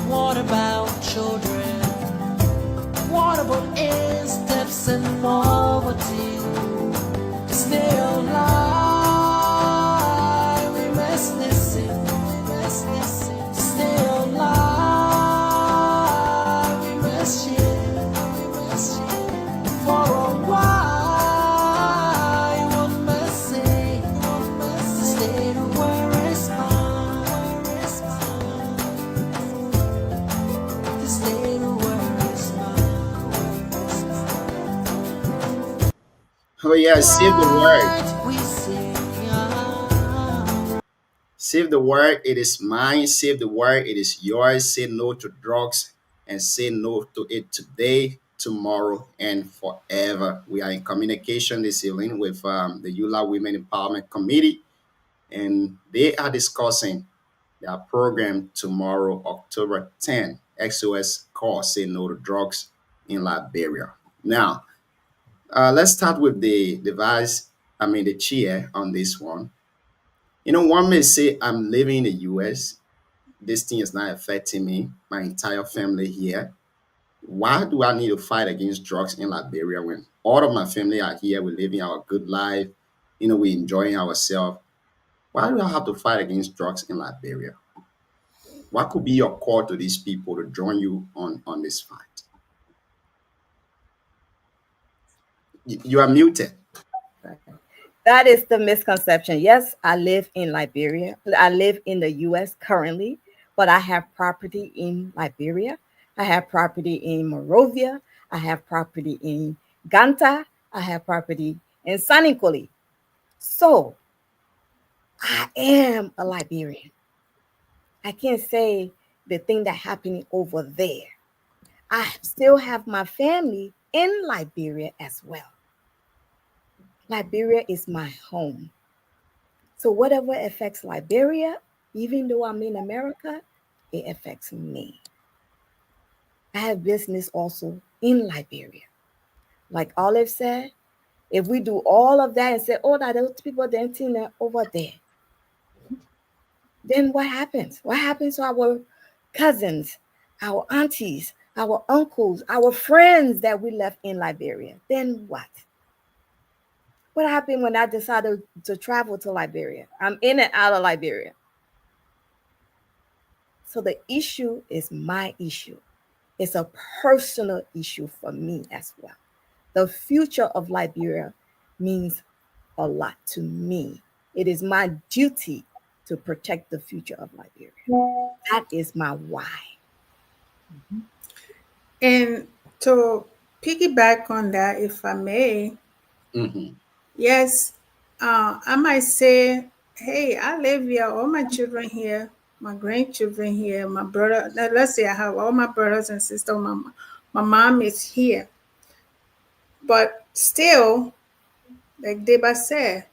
What about children? What about steps and poverty? To stay alive, we must listen, we must listen. Oh yeah, save the world. What we say, yeah. Save the world, it is mine. Save the world, it is yours. Say no to drugs and say no to it today, tomorrow, and forever. We are in communication this evening with the ULA Women Empowerment Committee, and they are discussing their program tomorrow, October 10, XOS call Say No to Drugs in Liberia. Now, let's start with the vice, the chair on this one. One may say, I'm living in the US. This thing is not affecting me, my entire family here. Why do I need to fight against drugs in Liberia when all of my family are here? We're living our good life. We're enjoying ourselves. Why do I have to fight against drugs in Liberia? What could be your call to these people to join you on this fight? You are muted. That is the misconception. Yes, I live in Liberia. I live in the US currently, but I have property in Liberia. I have property in Monrovia. I have property in Ganta. I have property in Saninkoli. So I am a Liberian. I can't say the thing that happening over there. I still have my family in Liberia as well. Liberia is my home. So whatever affects Liberia, even though I'm in America, it affects me. I have business also in Liberia. Like Olive said, if we do all of that and say, oh, that those people dancing over there, then what happens? What happens to our cousins, our aunties, our uncles, our friends that we left in Liberia? Then what? What happened when I decided to travel to Liberia? I'm in and out of Liberia. So the issue is my issue. It's a personal issue for me as well. The future of Liberia means a lot to me. It is my duty to protect the future of Liberia. That is my why. And to piggyback on that, if I may, Hmm. yes, I might say, hey, I live here, all my children here, my grandchildren here, my brother. Let's say I have all my brothers and sisters. My mom is here, but still, like Deba said,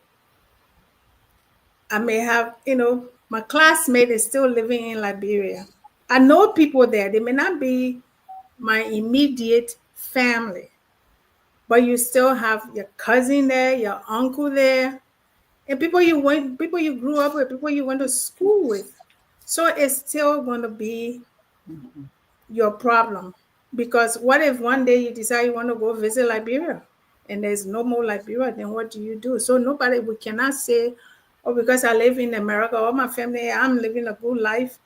I may have, my classmate is still living in Liberia. I know people there. They may not be my immediate family, but you still have your cousin there, your uncle there, and people you grew up with, people you went to school with. So it's still going to be your problem. Because what if one day you decide you want to go visit Liberia and there's no more Liberia, then what do you do? So we cannot say, oh, because I live in America, all my family, I'm living a good life.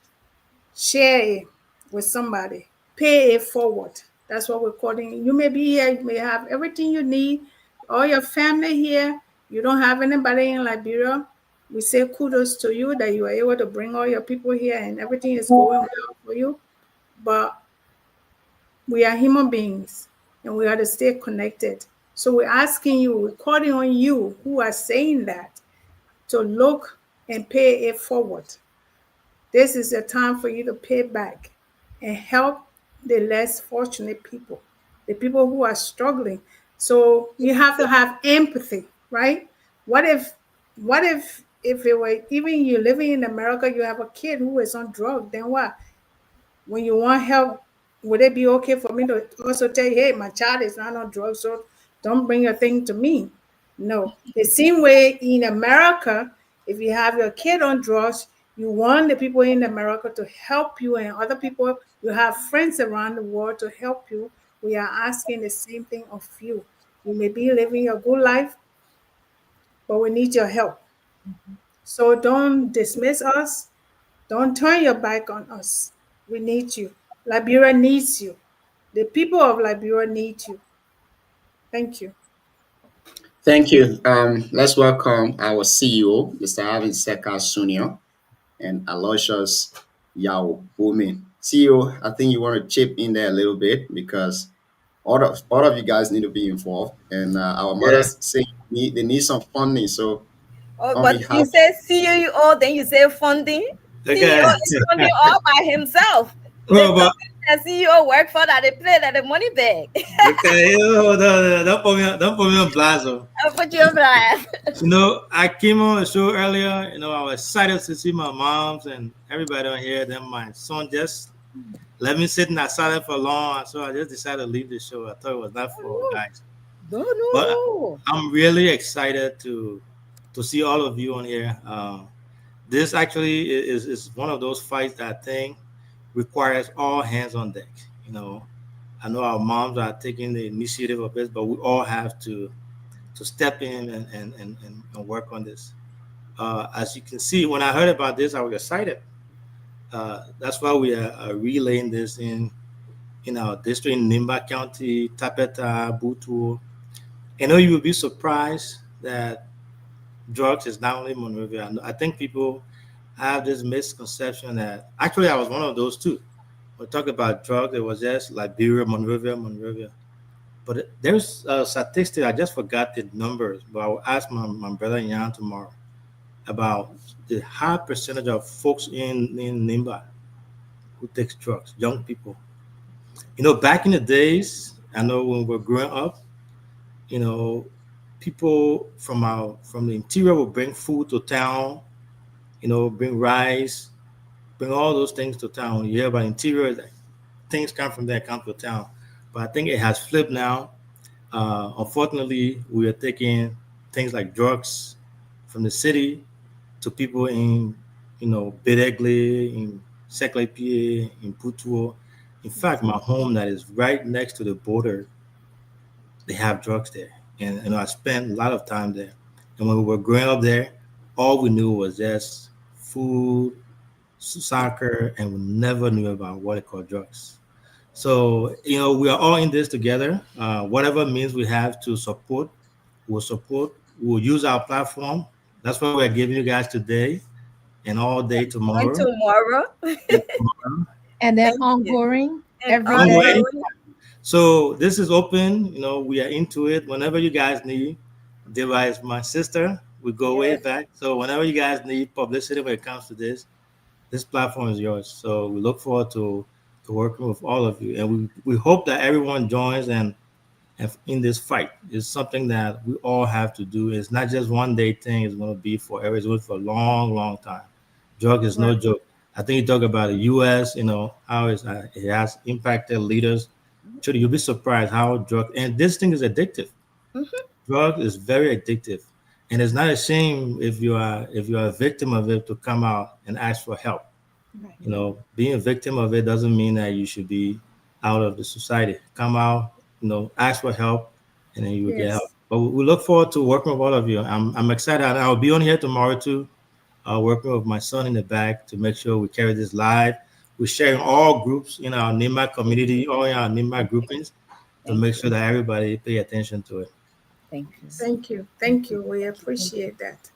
Share it with somebody. Pay it forward. That's what we're calling. You may be here, you may have everything you need, all your family here. You don't have anybody in Liberia. We say kudos to you that you are able to bring all your people here and everything is going well for you. But we are human beings and we got to stay connected. So we're asking you, we're calling on you who are saying that to look and pay it forward. This is a time for you to pay back and help the less fortunate people, the people who are struggling. So you have to have empathy, right? What if it were even you living in America, you have a kid who is on drugs, then what? When you want help, would it be okay for me to also tell you, hey, my child is not on drugs, so don't bring a thing to me? No. The same way in America, if you have your kid on drugs, you want the people in America to help you and other people, you have friends around the world to help you. We are asking the same thing of you. You may be living a good life, but we need your help. So don't dismiss us. Don't turn your back on us. We need you. Liberia needs you. The people of Liberia need you. Thank you. Thank you. Let's welcome our CEO, Mr. Alvin Seka Jr. and Aloysius Yao Bumi. CEO, I think you want to chip in there a little bit because all of you guys need to be involved. And our Yeah, mother's saying they need some funding. So Oh, on but you behalf, say CEO, then you say funding. CEO Okay. is funding all by himself. The Well, but company that CEO work for that they play that the money back. okay, oh, don't put me on blast. Oh. I'll put you on blast. I came on the show earlier. I was excited to see my moms and everybody on here. Then my son just let me sit in that silence for long, so I just decided to leave the show. I thought it was not for guys, No, no, but no. I'm really excited to see all of you on here. This actually is one of those fights that I think requires all hands on deck. You know, I know our moms are taking the initiative of this, but we all have to step in and work on this. As you can see, when I heard about this, I was excited. That's why we are relaying this in our district in Nimba County, Tapeta, Butu. I know you will be surprised that drugs is not only Monrovia. I think people have this misconception that actually I was one of those too. We talk about drugs, it was just Liberia, Monrovia, Monrovia. But there's a statistic, I just forgot the numbers, but I will ask my brother Yan tomorrow about the high percentage of folks in Nimba who takes drugs, young people. Back in the days, I know when we were growing up, you know, people from the interior would bring food to town, bring rice, bring all those things to town. You hear about interior, things come from there, come to town. But I think it has flipped now. Unfortunately, we are taking things like drugs from the city to people in, Beregle, in Seklepie, in Putuo. In fact, my home that is right next to the border, they have drugs there. And, I spent a lot of time there. And when we were growing up there, all we knew was just food, soccer, and we never knew about what they call drugs. So, we are all in this together. Whatever means we have to support, we'll support. We'll use our platform. That's what we're giving you guys today and all day On tomorrow. tomorrow. And tomorrow. And then Thank you. ongoing And every day. Ongoing. ongoing. So this is open. We are into it. Whenever you guys need, Deva is my sister. We go way Yes. back. So whenever you guys need publicity when it comes to this platform is yours. So we look forward to working with all of you, and we hope that everyone joins and in this fight. It's something that we all have to do. It's not just one day thing. It's going to be forever. It's going to be for a long, long time. Drug is no Right. joke. I think you talk about the U.S. How it has impacted leaders. Truly, you'll be surprised how drug and this thing is addictive. Mhm. Drug is very addictive, and it's not a shame if you are a victim of it to come out and ask for help. Right. Being a victim of it doesn't mean that you should be out of the society. Come out, ask for help, and then you will get help. Yes. But we look forward to working with all of you. I'm excited. I'll be on here tomorrow too, working with my son in the back to make sure we carry this live. We're sharing all groups in our NIMA community, all in our NIMA groupings, to Thank make you. sure that everybody pay attention to it. Thank you. Thank you. Thank Thank you. you. We Thank you. appreciate that.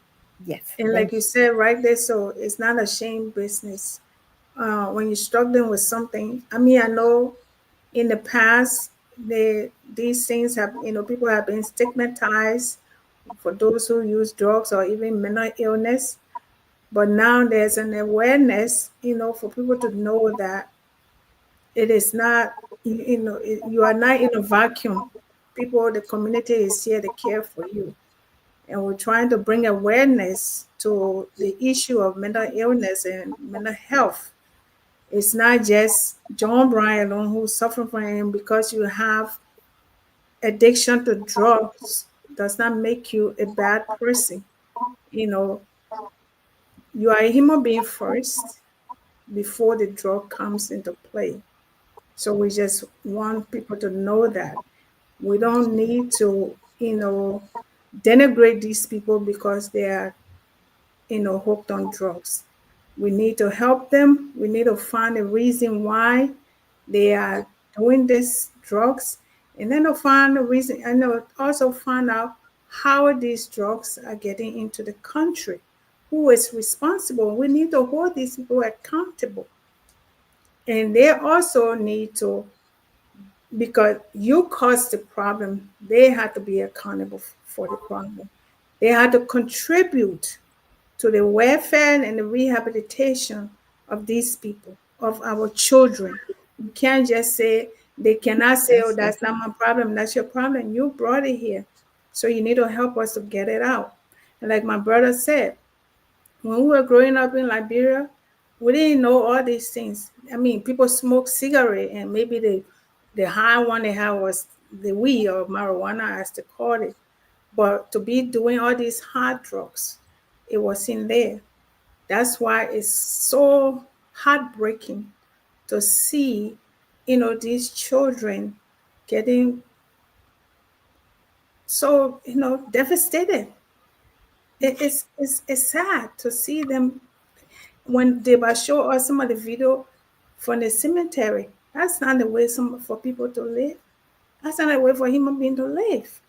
Yes. And Thank like you said, right there, so it's not a shame business. When you're struggling with something, I mean, I know in the past, these things have, people have been stigmatized for those who use drugs or even mental illness. But now there's an awareness, for people to know that it is not, you are not in a vacuum. People, the community is here to care for you. And we're trying to bring awareness to the issue of mental illness and mental health. It's not just John Bryan alone who's suffering from it. Because you have addiction to drugs does not make you a bad person. You know, you are a human being first before the drug comes into play. So we just want people to know that we don't need to, denigrate these people because they are, hooked on drugs. We need to help them. We need to find a reason why they are doing this drugs, and then to find a reason, and also find out how these drugs are getting into the country. Who is responsible? We need to hold these people accountable, and they also need to because you caused the problem. They had to be accountable for the problem. They had to contribute to the welfare and the rehabilitation of these people, of our children. You can't just say, they cannot say, oh, that's not my problem, that's your problem. You brought it here. So you need to help us to get it out. And like my brother said, when we were growing up in Liberia, we didn't know all these things. I mean, people smoke cigarette and maybe the high one they had was the weed or marijuana as they call it. But to be doing all these hard drugs, it wasn't there. That's why it's so heartbreaking to see, these children getting so, devastated. It's sad to see them when they will show us some of the video from the cemetery. That's not the way for people to live. That's not the way for human being to live.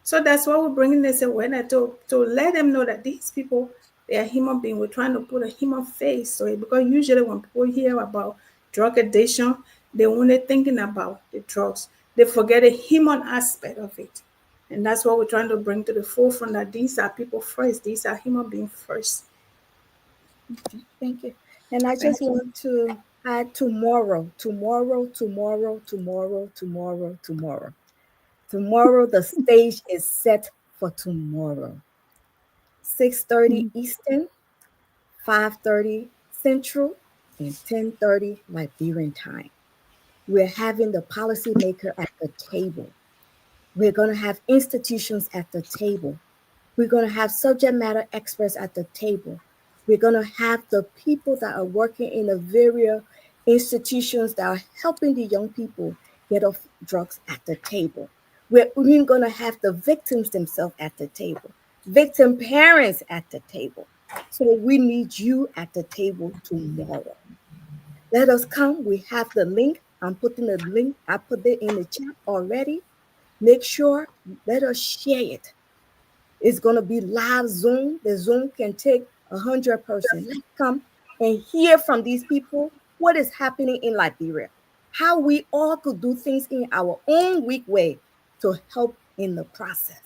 So that's why we're bringing this awareness to let them know that these people, they are human beings. We're trying to put a human face to it, because usually when people hear about drug addiction, they only thinking about the drugs. They forget the human aspect of it. And that's what we're trying to bring to the forefront, that these are people first. These are human beings first. Thank you. And I Thank just you. want to add tomorrow, tomorrow, tomorrow, tomorrow, tomorrow, tomorrow. Tomorrow, the stage is set for tomorrow. 6:30 Eastern, 5:30 Central, and 10:30 Liberian time. We're having the policymaker at the table. We're going to have institutions at the table. We're going to have subject matter experts at the table. We're going to have the people that are working in the various institutions that are helping the young people get off drugs at the table. We're even going to have the victims themselves at the table, victim parents at the table. So we need you at the table tomorrow. Let us come. We have the link. I'm putting the link. I put it in the chat already. Make sure, let us share it. It's going to be live Zoom. The Zoom can take 100 person. Let's come and hear from these people what is happening in Liberia, how we all could do things in our own weak way to help in the process.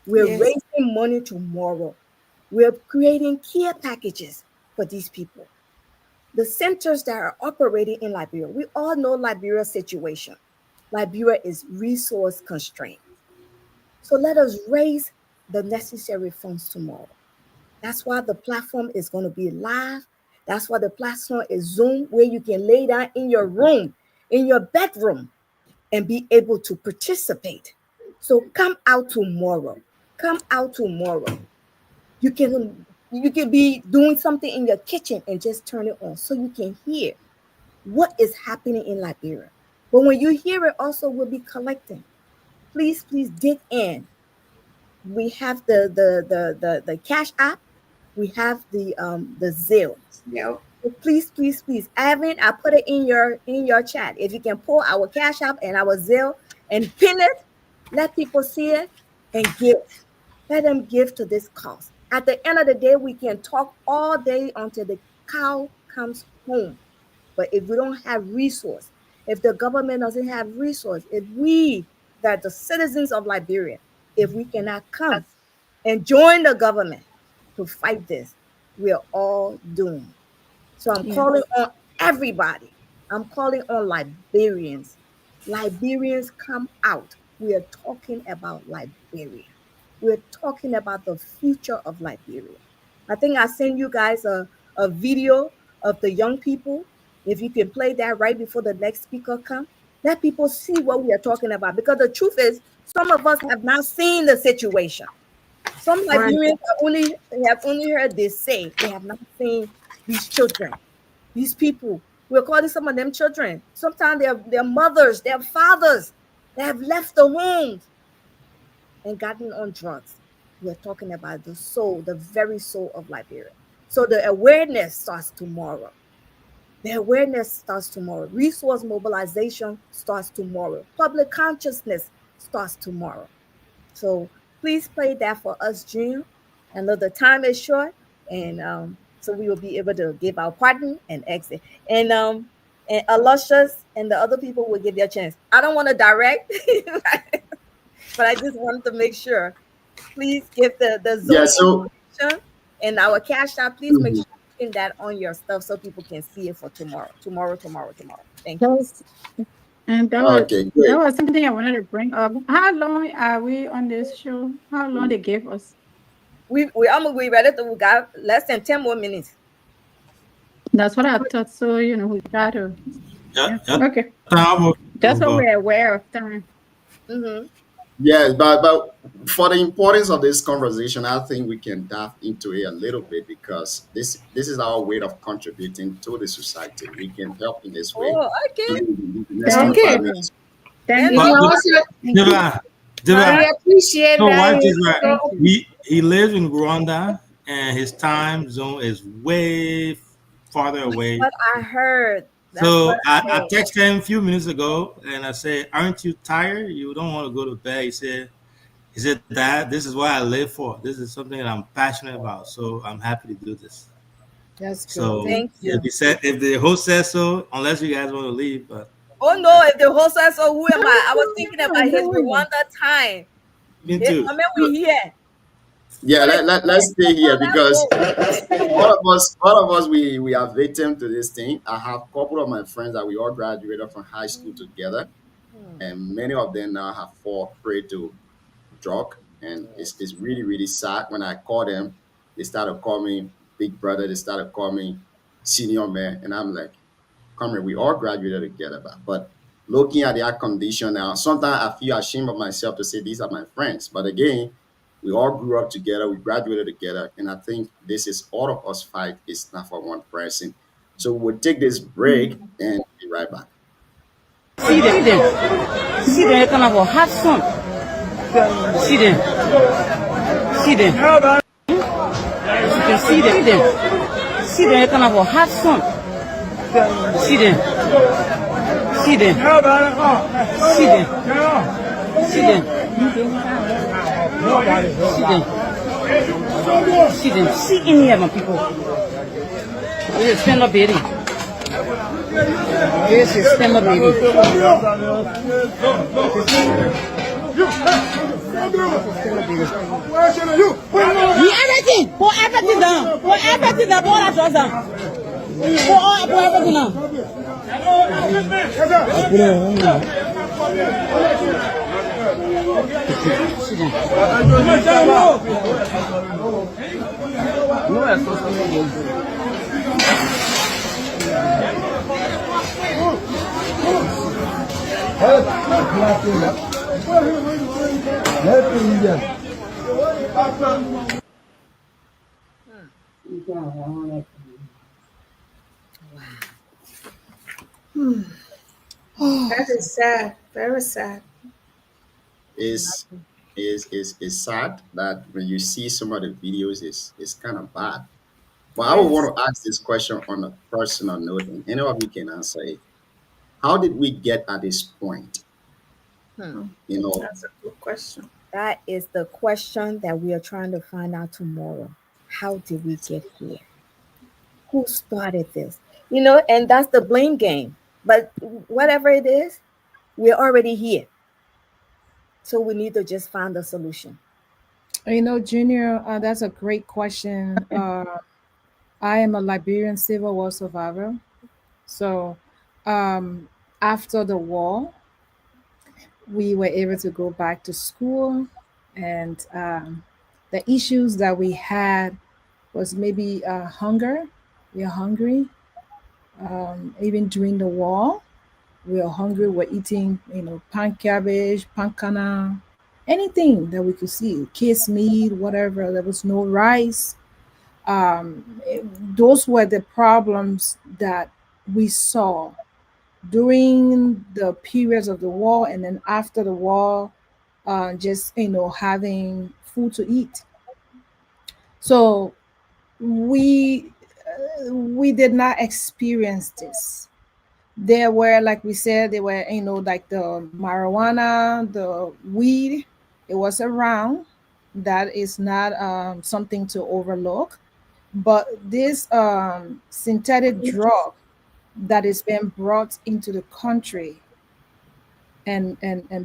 We're Yes. raising money tomorrow. We're creating care packages for these people. The centers that are operating in Liberia, we all know Liberia's situation. Liberia is resource constrained. So let us raise the necessary funds tomorrow. That's why the platform is going to be live. That's why the platform is Zoom, where you can lay down in your room, in your bedroom, and be able to participate. So come out tomorrow. Come out tomorrow. You can be doing something in your kitchen and just turn it on so you can hear what is happening in Liberia. But when you hear it, also we'll be collecting. Please dig in. We have the Cash App, we have the Zelle. Yep. So please, Evan, I put it in your chat. If you can pull our Cash App and our Zelle and pin it, let people see it and give. Let them give to this cause. At the end of the day, we can talk all day until the cow comes home. But if we don't have resource, if the government doesn't have resource, if we, that the citizens of Liberia, if we cannot come and join the government to fight this, we're all doomed. So I'm Yeah. calling on everybody. I'm calling on Liberians. Liberians, come out. We are talking about Liberia. We're talking about the future of Liberia. I think I sent you guys a video of the young people. If you can play that right before the next speaker come, let people see what we are talking about. Because the truth is, some of us have not seen the situation. Some Right. Liberians have only heard this say. They have not seen these children, these people. We're calling some of them children. Sometimes they're mothers, they're fathers. They have left the homes and gotten on drugs. We're talking about the soul, the very soul of Liberia. So the awareness starts tomorrow. The awareness starts tomorrow. Resource mobilization starts tomorrow. Public consciousness starts tomorrow. So please play that for us, June. I know the time is short, and so we will be able to give our partner and exit. And and Aluscious and the other people will get their chance. I don't want to direct, but I just wanted to make sure. Please give the Yeah. Zoom So information and our cash app. Please make mhm. sure you pin that on your stuff so people can see it for tomorrow. Tomorrow. Thank you. That's and Okay, that great. was something I wanted to bring up. How long are we on this show? How long they gave us? We ready to we got less than 10 more minutes. That's what I thought. So we got to. Yeah, Yeah. yeah. Okay. Time Just so over. we're aware of time. Mm-hmm. Yes, but for the importance of this conversation, I think we can dive into it a little bit because this is our way of contributing to the society. We can help in this way. Oh, okay. Even in the next Thank 25 Okay. you. minutes. Thank And you We But so much. also Thank you. Diva, huh? we Diva. appreciate So that. watch this, right? Thank you. He lives in Rwanda, and his time zone is way farther That's away. what I heard. That's what So I I heard. texted him a few minutes ago, and I said, "Aren't you tired? You don't want to go to bed?" He said, "Dad, this is what I live for. This is something that I'm passionate about. So I'm happy to do this." That's good. So Thank Thank if you. you. he said, if the host says so, unless you guys want to leave, but Oh no, if the host says so, who am I? I was thinking No, about his no, no. Rwanda time. me Hey, too. I mean, we here. Yeah, So they let's stay here let's because go. all of us we are victim to this thing. I have a couple of my friends that we all graduated from high school together, Hmm. and many of them now have fall prey to drug, and it's really really sad. When I call them, they started calling me big brother. They started calling me senior man, and I'm like, come here, we all graduated together, but looking at their condition now, sometimes I feel ashamed of myself to say these are my friends. But again, we all grew up together, we graduated together, and I think this is all of us fight. It's not for one person. So we'll take this break and be right back. See them. See them. You can have a hot sun. See them. See them. You can see them. See them. See them. You can have a hot sun. See them. See them. See them. See them. See them. See them. See in here, my people. This is stand up, baby. This is stand up, baby. You everything. Put everything down. Put everything down. Put all that drugs down. Put everything down. That is sad. Very sad. Is is sad that when you see some of the videos, is kind of bad. But I would Yes. want to ask this question on a personal note, and any of you can answer it. How did we get at this point? Hmm. You know, That's a good question. That is the question that we are trying to find out tomorrow. How did we get here? Who started this? And that's the blame game. But whatever it is, we're already here. So we need to just find a solution. Junior, that's a great question. I am a Liberian Civil War survivor. So, um, after the war, we were able to go back to school, and the issues that we had was maybe hunger. We are hungry. Even during the war, we are hungry. We're eating, pan cabbage, pancana, anything that we could see, kiss meat, whatever. There was no rice. Those were the problems that we saw during the periods of the war, and then after the war, just having food to eat. So we did not experience this. There were, like we said, there were, like the marijuana, the weed. It was around. That is not something to overlook. But this synthetic drug, that is being brought into the country and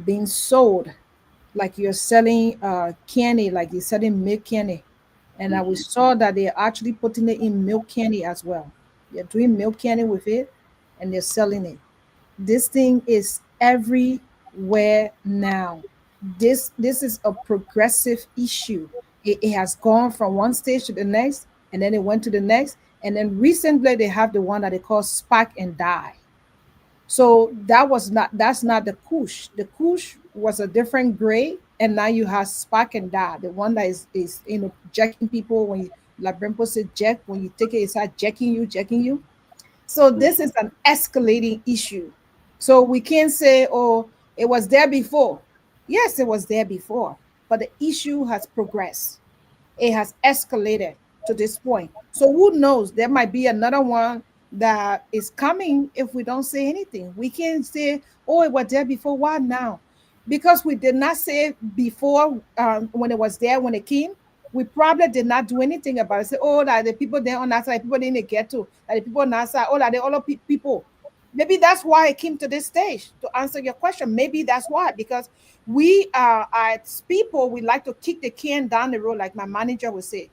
being sold, like you're selling candy, like you're selling milk candy. And we Mhm. saw that they're actually putting it in milk candy as well. They're doing milk candy with it and they're selling it. This thing is everywhere now. This is a progressive issue. It has gone from one stage to the next, and then it went to the next, and then recently they have the one that they call spark and die. So that's not the kush. The kush was a different grade, and now you have spark and die, the one that is jacking people. When you, like Brempo said, jack, when you take it, it's like jacking you. So this is an escalating issue. So we can't say, oh, it was there before. Yes, it was there before, but the issue has progressed. It has escalated to this point. So who knows? There might be another one that is coming if we don't say anything. We can't say, oh, it was there before. Why now? Because we did not say before when it was there, when it came, we probably did not do anything about it. Say, oh, that the people there on that side, people didn't get to, that the people on that side, oh, that the other people. Maybe that's why it came to this stage to answer your question. Maybe that's why, because we as people, we like to kick the can down the road, like my manager would say,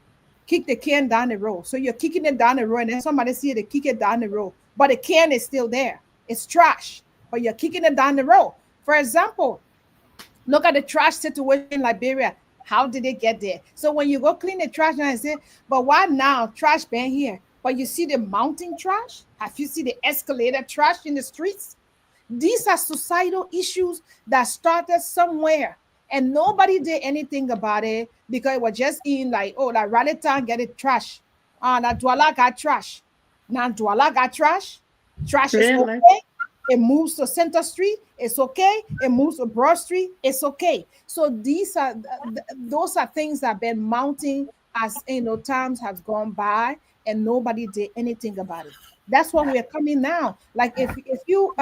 kick the can down the road. So you're kicking it down the road, and then somebody see it, they kick it down the road, but the can is still there. It's trash, but you're kicking it down the road. For example, look at the trash situation in Liberia. How did it get there? So when you go clean the trash, and I say, but why now trash been here? But you see the mountain trash? Have you seen the escalator trash in the streets? These are societal issues that started somewhere and nobody did anything about it because it was just in like, oh, that Raleigh town get it trash. That Douala got trash. Now Douala got trash. Trash is Really? okay. It moves to Center Street. It's okay. It moves to Broad Street. It's okay. So these are those are things that have been mounting as times have gone by and nobody did anything about it. That's what we're coming now. Like if you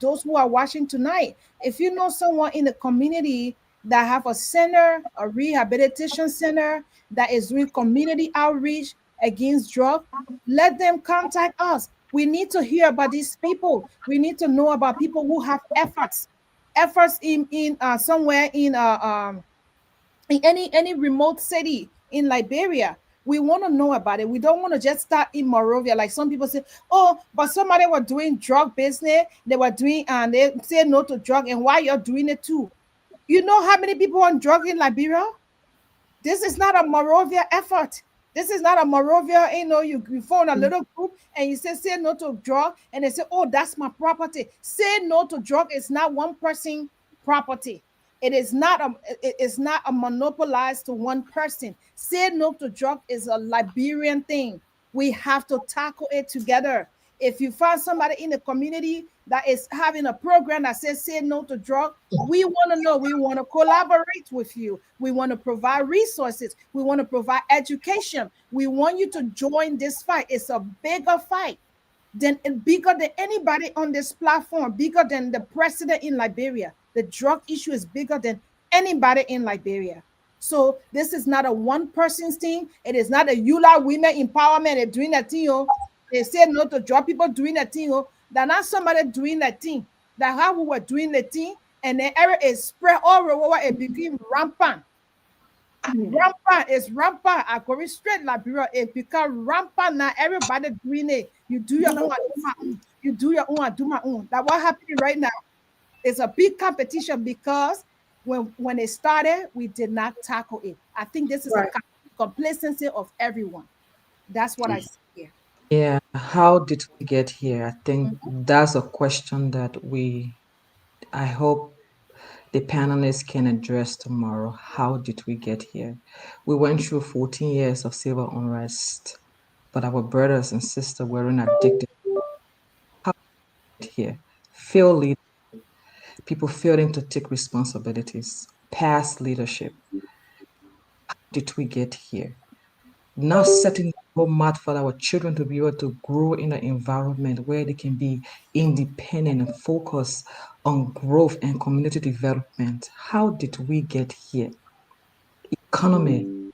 those who are watching tonight, if you know someone in the community that have a center, a rehabilitation center that is doing community outreach against drug, let them contact us. We need to hear about these people. We need to know about people who have efforts in somewhere in any remote city in Liberia. We want to know about it. We don't want to just start in Morovia. Like some people say, oh, but somebody were doing drug business. They were doing and they say no to drug, and why you're doing it too. You know how many people on drug in Liberia? This is not a Morovia effort. This is not a Morovia, you form a little group and you say no to drug, and they say, oh, that's my property. Say no to drug is not one person property. It is not a monopolized to one person. Say no to drug is a Liberian thing. We have to tackle it together. If you find somebody in the community that is having a program that says say no to drug, we want to know. We want to collaborate with you. We want to provide resources. We want to provide education. We want you to join this fight. It's a bigger fight than bigger than anybody on this platform, bigger than the president in Liberia. The drug issue is bigger than anybody in Liberia. So this is not a one person's thing. It is not a ULAA women empowerment. They're doing that thing. Oh. They say no to drug people doing that thing. Oh. They're not somebody doing that thing. That how we were doing the thing, and the error is spread all over. It became rampant. Rampant is rampant. I go straight Liberia. It become rampant now. Everybody doing it. You do your own, I do my own. You do your own, I do my own. That's what happening right now. It's a big competition because when it started, we did not tackle it. I think this is a complacency of everyone. That's what I see here. Yeah, how did we get here? I think that's a question that I hope the panelists can address tomorrow. How did we get here? We went through 14 years of civil unrest, but our brothers and sisters weren't addicted. How did we get here? Failed lead, people failing to take responsibilities, past leadership. How did we get here? Now setting the roadmap for our children to be able to grow in an environment where they can be independent and focus on growth and community development. How did we get here? Economy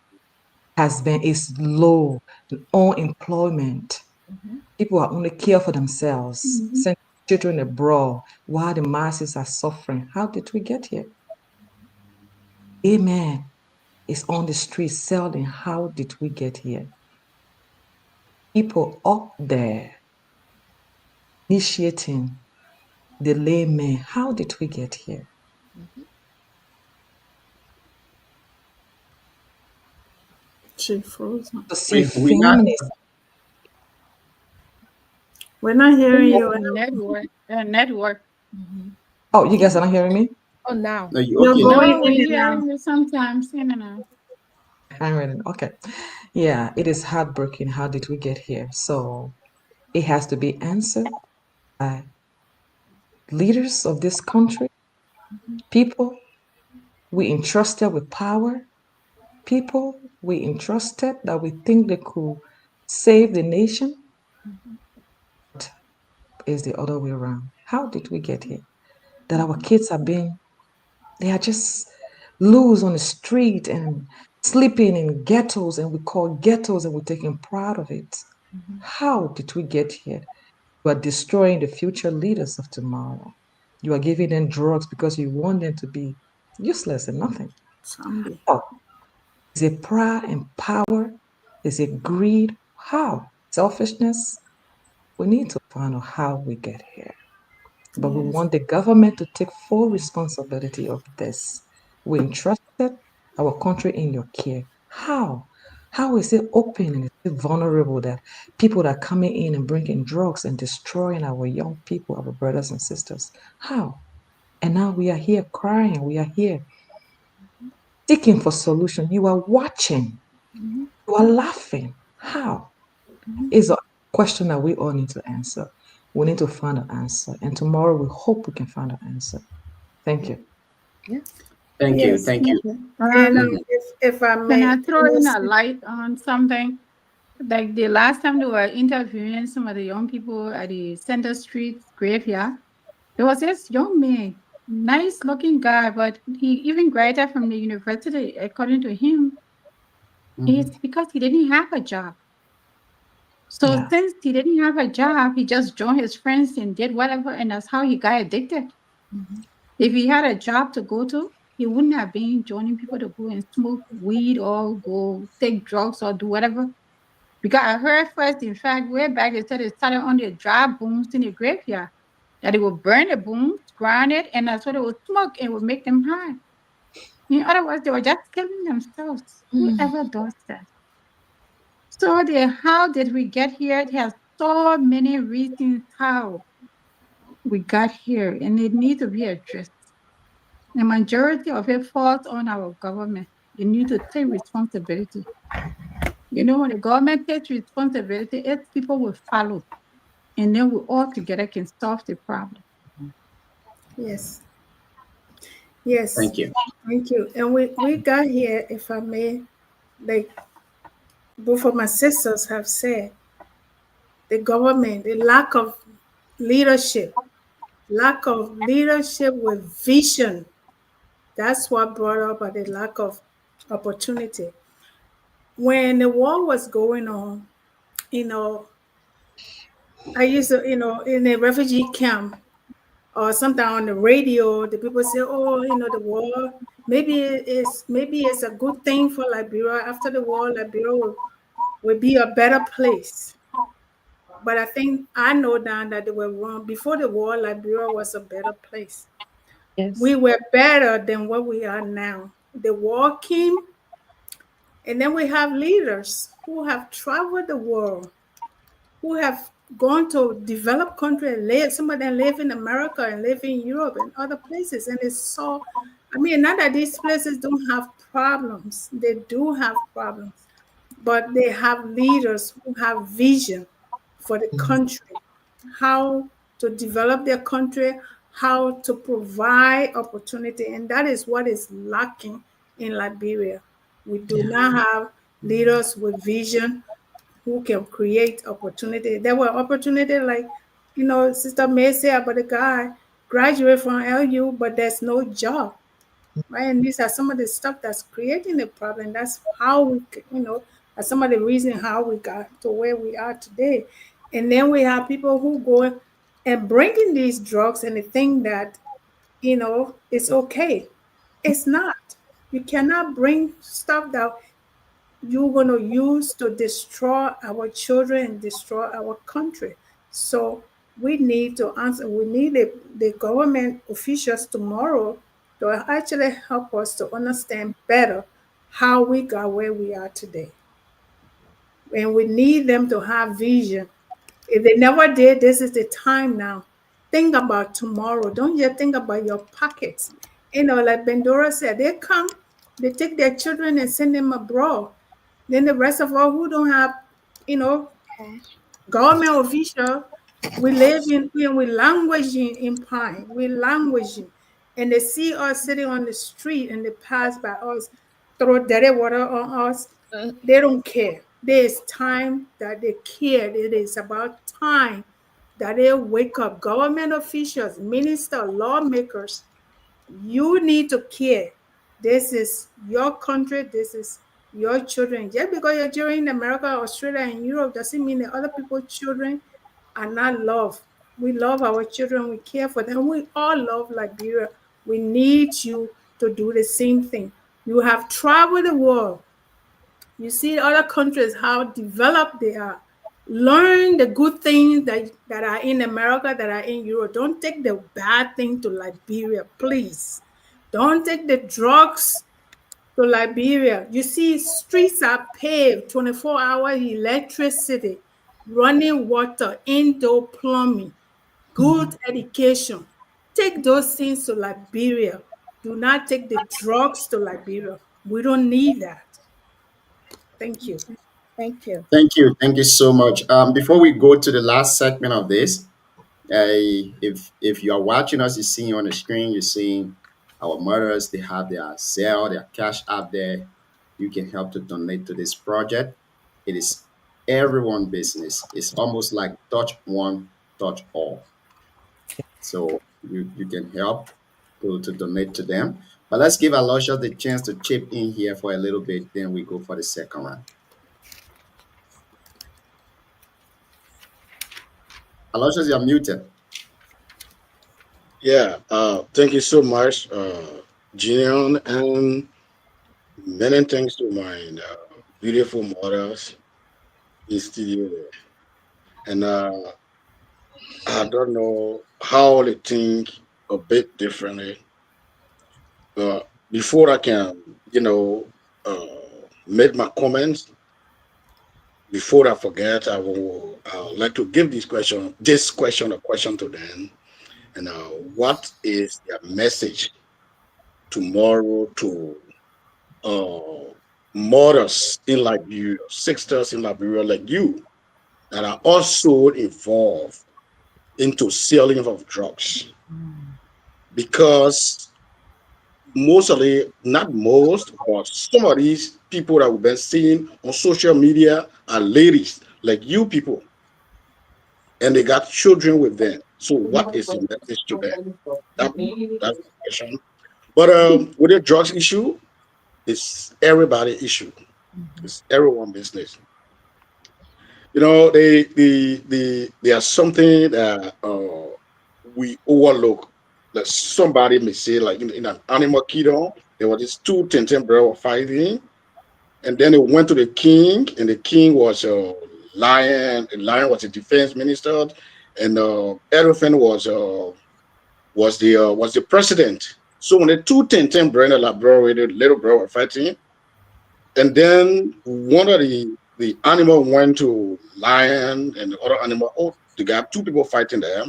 is low, unemployment. People are only care for themselves, Mhm. send children abroad while the masses are suffering. How did we get here? Amen. Is on the street selling. How did we get here? People up there initiating the layman. How did we get here? She frozen. To see We not. families. We're not I think hearing it's you. a network. A network. Oh, you guys are not hearing me? Oh, now. No, you You're okay now? going No, in we and out. hear you sometimes, you know. I'm ready. Okay. Yeah, it is heartbreaking. How did we get here? So it has to be answered by leaders of this country, people we entrusted with power, people we entrusted that we think they could save the nation. Is the other way around. How did we get here? That our kids are being, they are just loose on the street and sleeping in ghettos, and we call ghettos and we're taking pride of it. How did we get here? You are destroying the future leaders of tomorrow. You are giving them drugs because you want them to be useless and nothing. Zombie. How? Is it pride and power? Is it greed? How? Selfishness? We need to find out how we get here. But we Yes. want the government to take full responsibility of this. We entrusted our country in your care. How? How is it open and is it vulnerable that people are coming in and bringing drugs and destroying our young people, our brothers and sisters? How? And now we are here crying. We are here seeking for solution. You are watching. You are laughing. How? Is a question that we all need to answer. We need to find an answer. And tomorrow we hope we can find an answer. Thank you. Thank you. Yes. Thank you. And Mhm. if I Can may, I throw in a light on something? Like the last time they were interviewing some of the young people at the Center Street graveyard, there was this young man, nice looking guy, but he even graduated from the university, according to him. Mhm. It's because he didn't have a job. So Yeah. since he didn't have a job, he just joined his friends and did whatever, and that's how he got addicted. If he had a job to go to, he wouldn't have been joining people to go and smoke weed or go take drugs or do whatever. Because I heard first, in fact, way back, they said it started on the dry bones in the graveyard. That they would burn the bones, grind it, and that's what they would smoke and would make them high. In other words, they were just killing themselves. Whoever does that. So how did we get here? It has so many reasons how we got here, and it needs to be addressed. The majority of it falls on our government. They need to take responsibility. You know, when the government takes responsibility, its people will follow, and then we all together can solve the problem. yes, yes. Thank you. Thank you. And we got here, if I may, like both of my sisters have said, the government, the lack of leadership with vision. That's what brought up the lack of opportunity. When the war was going on, you know, I used to, in a refugee camp or sometimes on the radio, the people say, "Oh, the war. Maybe it's a good thing for Liberia. After the war, Liberia will be a better place." But I think I know now that they were wrong. Before the war, Liberia was a better place. Yes. We were better than what we are now. The war came, and then we have leaders who have traveled the world, who have gone to developed country and live. Some of them live in America and live in Europe and other places. And it's so, I mean, not that these places don't have problems. They do have problems, but they have leaders who have vision for the Mhm. country, how to develop their country, how to provide opportunity. And that is what is lacking in Liberia. We do Yeah. not have leaders with vision who can create opportunity. There were opportunity like, Sister May said about a guy graduate from LU, but there's no job, right? And these are some of the stuff that's creating the problem. That's how we, that's some of the reason how we got to where we are today. And then we have people who go and bring in these drugs and they think that, it's okay. It's not. You cannot bring stuff that you're going to use to destroy our children and destroy our country. So we need to answer, we need the government officials tomorrow to actually help us to understand better how we got where we are today. And we need them to have vision. If they never did, this is the time now. Think about tomorrow. Don't just think about your pockets. Like Bendora said, they come, they take their children and send them abroad. Then the rest of us who don't have, you know, government official, we live in, we languishing in pine. We languishing. And they see us sitting on the street and they pass by us, throw dirty water on us. They don't care. There is time that they care. It is about time that they wake up. Government officials, ministers, lawmakers, you need to care. This is your country. This is your children. Just because you're children in America, Australia, and Europe doesn't mean that other people's children are not loved. We love our children. We care for them. We all love Liberia. We need you to do the same thing. You have traveled the world. You see other countries, how developed they are. Learn the good things that are in America, that are in Europe. Don't take the bad thing to Liberia, please. Don't take the drugs to Liberia. You see, streets are paved, 24-hour electricity, running water, indoor plumbing, good education. Take those things to Liberia. Do not take the drugs to Liberia. We don't need that. Thank you. Thank you. Thank you. Thank you so much. Before we go to the last segment of this, if you are watching us, you're seeing on the screen, you're seeing our mothers, they have their Zelle, their cash app there. You can help to donate to this project. It is everyone business. It's almost like touch one, touch all. So you can help to donate to them. But let's give Aloysius the chance to chip in here for a little bit, then we go for the second round. Aloysius, you're muted. Yeah, thank you so much, Gideon, and many thanks to my beautiful mothers in studio. And I don't know how they think a bit differently. Before I can, make my comments, before I forget, I will like to give a question to them. And what is their message tomorrow to uh, mothers in Liberia, sisters in Liberia like you that are also involved into selling of drugs? Because mostly, not most, but some of these people that we've been seeing on social media are ladies like you people, and they got children with them. So what is the message to them? That, that's the question. But with the drugs issue, it's everybody issue. It's everyone business. There's something that we overlook. That somebody may say, like in an animal kingdom, there were these two Tintin brothers were fighting, and then they went to the king, and the king was a lion. The lion was a defense minister, and elephant was the president. So when the two Tintin brothers, like brother, the little brother, were fighting, and then one of the animal went to lion and the other animal. Oh, they got two people fighting there.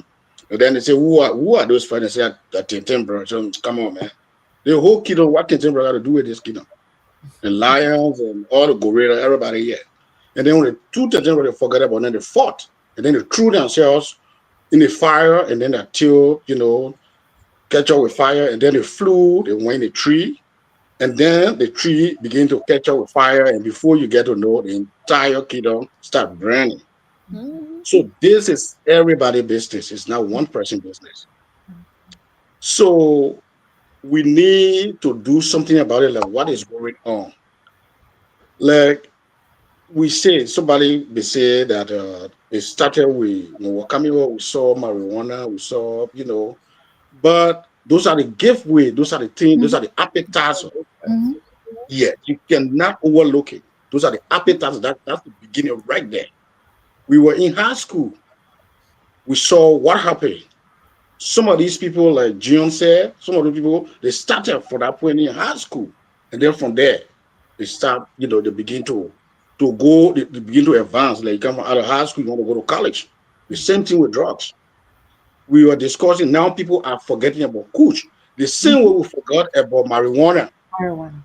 And then they say, who are those fighting? They say that Tintin brother. So come on, man. The whole kingdom, what Tintin brother got to do with this kingdom? The lions and all the gorilla, everybody here. And then when the two Tintin brothers forgot about it, then they fought. And then they threw themselves in the fire, and then that tail, catch up with fire, and then they flew, they went in a tree. And then the tree begin to catch up with fire, and before you get to know, the entire kingdom start burning. Mhm. So this is everybody business. It's not one person business. So we need to do something about it. Like what is going on? Like we say, somebody may say that It started with when we were coming over, we saw marijuana, we saw, but those are the giveaway, those are the things, those are the appetizer. Mhm. Yeah, you cannot overlook it. Those are the appetizers. That's the beginning right there. We were in high school. We saw what happened. Some of these people, like Jion said, some of the people, they started from that point in high school. And then from there, they start, they begin to go, they begin to advance. Like you come out of high school, you want to go to college. The same thing with drugs. We were discussing, now people are forgetting about kush. The same way we forgot about marijuana. Marijuana.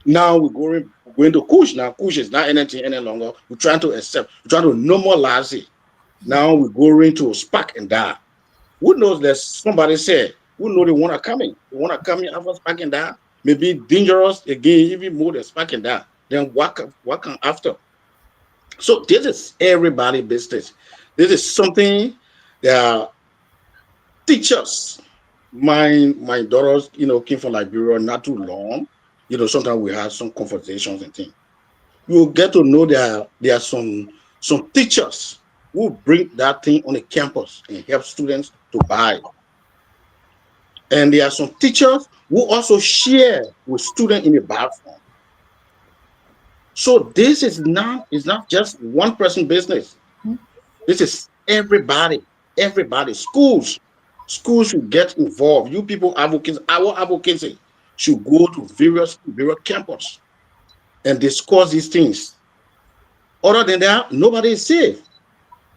Now we're going to kush. Now kush is not anything any longer. We're trying to accept, we're trying to normalize it. Now we're going to spark and die. Who knows that somebody said, who know they want to come in? They want to come in after sparking that. Maybe dangerous again, even more than sparking that. Then what come after? So this is everybody business. This is something that teachers. My daughters, came from Liberia not too long. Sometimes we have some conversations and things. You will get to know there are some teachers who bring that thing on the campus and help students to buy it. And there are some teachers who also share with students in the bathroom. So this is not just one person business. This is everybody. Everybody. Schools should get involved. You people advocates, our advocacy should go to various campus and discuss these things. Other than that, nobody is safe.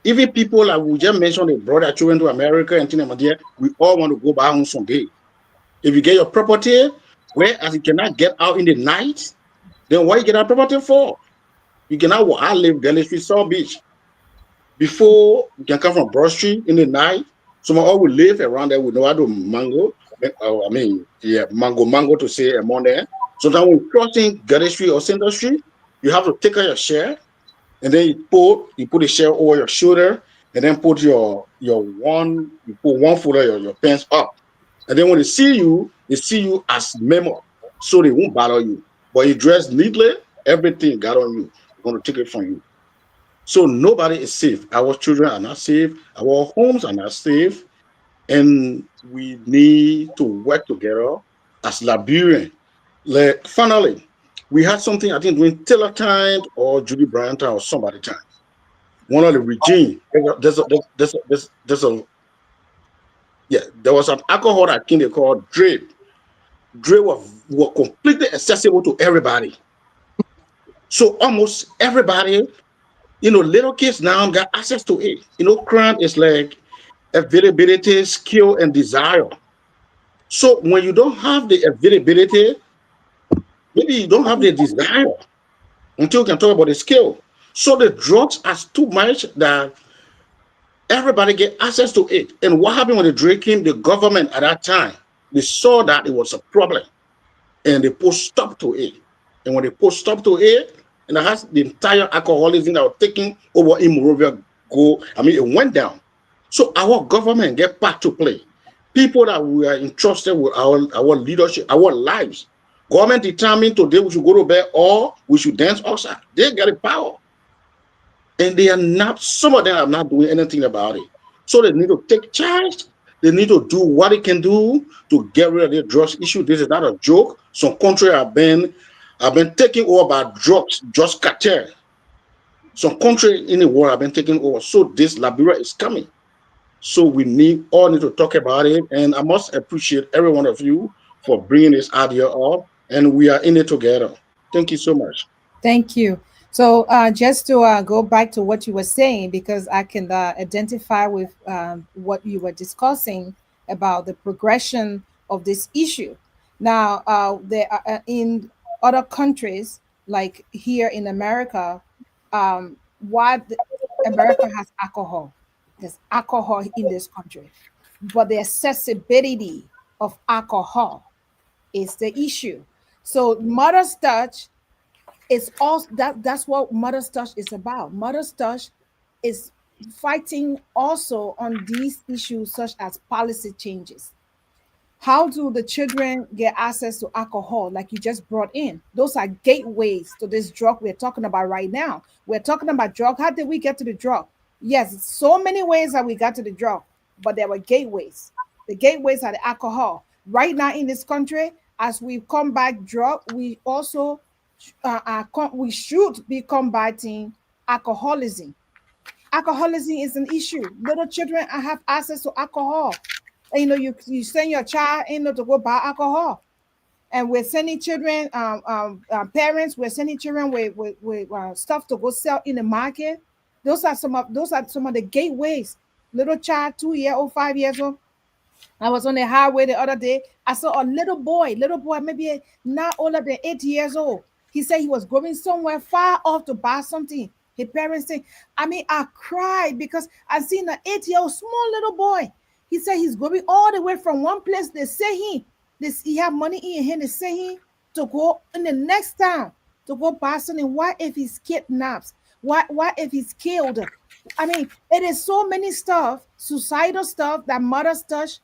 Even people like we just mentioned, they brought their children to America and things like that. We all want to go back home someday. If you get your property, whereas you cannot get out in the night, then what you get that property for? You cannot. I live Delhi Street, South Beach. Before you can come from Broad Street in the night, some of us will live around there. We know how to mango. Yeah, mango to say a there. Sometimes when crossing Delhi Street or Center Street, you have to take out your share, and then you put the share over your shoulder, and then put you put one foot of your pants up. And then when they see you as memo, so they won't bother you. But you dress neatly, everything got on you. They're going to take it from you. So nobody is safe. Our children are not safe. Our homes are not safe. And we need to work together as Liberian. Like, finally, we had something, I think, during Taylor time or Judy Bryant time or somebody time. One of the regime, yeah, there was an alcohol that came they called Drip. Drip were completely accessible to everybody. So almost everybody, little kids now got access to it. Crime is like availability, skill, and desire. So when you don't have the availability, maybe you don't have the desire until you can talk about the skill. So the drugs are too much that everybody get access to it. And what happened when the drug came? The government at that time, they saw that it was a problem and they put stop to it. And when they put stop to it, and it has the entire alcoholism that was taking over in Morovia it went down. So our government get part to play. People that we are entrusted with our leadership, our lives. Government determined today we should go to bed or we should dance outside. They get the power. And they are not, some of them are not doing anything about it. So they need to take charge. They need to do what they can do to get rid of the drugs issue. This is not a joke. Some countries have been taken over by drugs cartel. Some countries in the world have been taken over. So this Liberia is coming. So we all need to talk about it. And I must appreciate every one of you for bringing this idea up. And we are in it together. Thank you so much. Thank you. So, just to go back to what you were saying, because I can identify with what you were discussing about the progression of this issue. Now, there are, in other countries, like here in America, why America has alcohol. There's alcohol in this country, but the accessibility of alcohol is the issue. So, Mother's Touch is also that's what Mother's Touch is about. Mother's Touch is fighting also on these issues such as policy changes. How do the children get access to alcohol, like you just brought in? Those are gateways to this drug we're talking about right now. We're talking about drug. How did we get to the drug? Yes, so many ways that we got to the drug, but there were gateways. The gateways are the alcohol. Right now in this country, as we combat drug, we also we should be combating alcoholism. Alcoholism is an issue. Little children have access to alcohol. And, you send your child to go buy alcohol, and we're sending children, parents, we're sending children with stuff to go sell in the market. Those are some of the gateways. Little child, 2 year old, 5 years old. I was on the highway the other day. I saw a little boy, maybe not older than 8 years old. He said he was going somewhere far off to buy something. His parents say, I mean, I cried because I seen an 8 year old small little boy. He said he's going all the way from one place. They say he have money in him. They say to go in the next town to go buy something. What if he's kidnapped? What if he's killed? I mean, it is so many stuff, suicidal stuff that mothers touch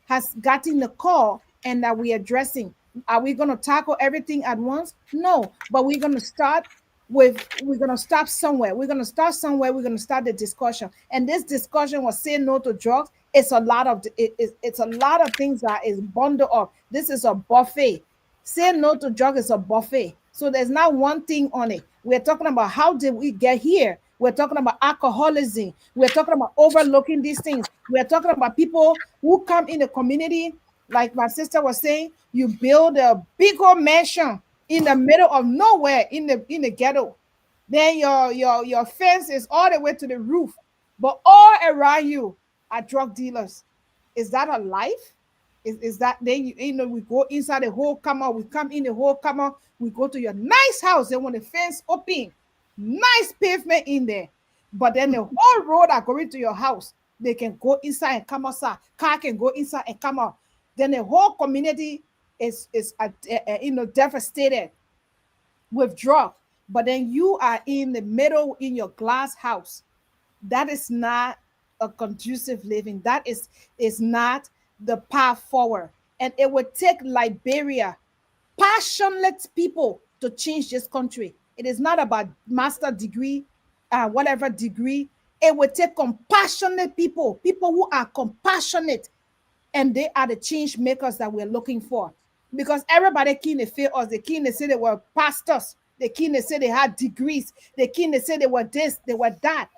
has gotten the call and that we're addressing. Are we going to tackle everything at once? No, but we're going to stop somewhere. We're going to start somewhere. We're going to start the discussion. And this discussion was say no to drugs. It's a lot of it's a lot of things that is bundled up. This is a buffet. Say no to drug is a buffet. So there's not one thing on it. We're talking about how did we get here? We're talking about alcoholism. We're talking about overlooking these things. We're talking about people who come in the community, like my sister was saying, you build a big old mansion in the middle of nowhere in the ghetto. Then your fence is all the way to the roof, but all around you are drug dealers. Is that a life? Is that then we go inside the whole camera, we come in the whole camera, we go to your nice house, and when the fence open, nice pavement in there, but then the whole road are going to your house. They can go inside and come outside. Car can go inside and come out. Then the whole community is devastated with drug. But then you are in the middle in your glass house. That is not a conducive living. That is not the path forward. And it would take Liberia, passionate people, to change this country. It is not about master degree, whatever degree. It would take compassionate people who are compassionate, and they are the change makers that we're looking for. Because everybody keen to fail us. They keen to say they were pastors. They keen to say they had degrees. They keen to say they were this, they were that.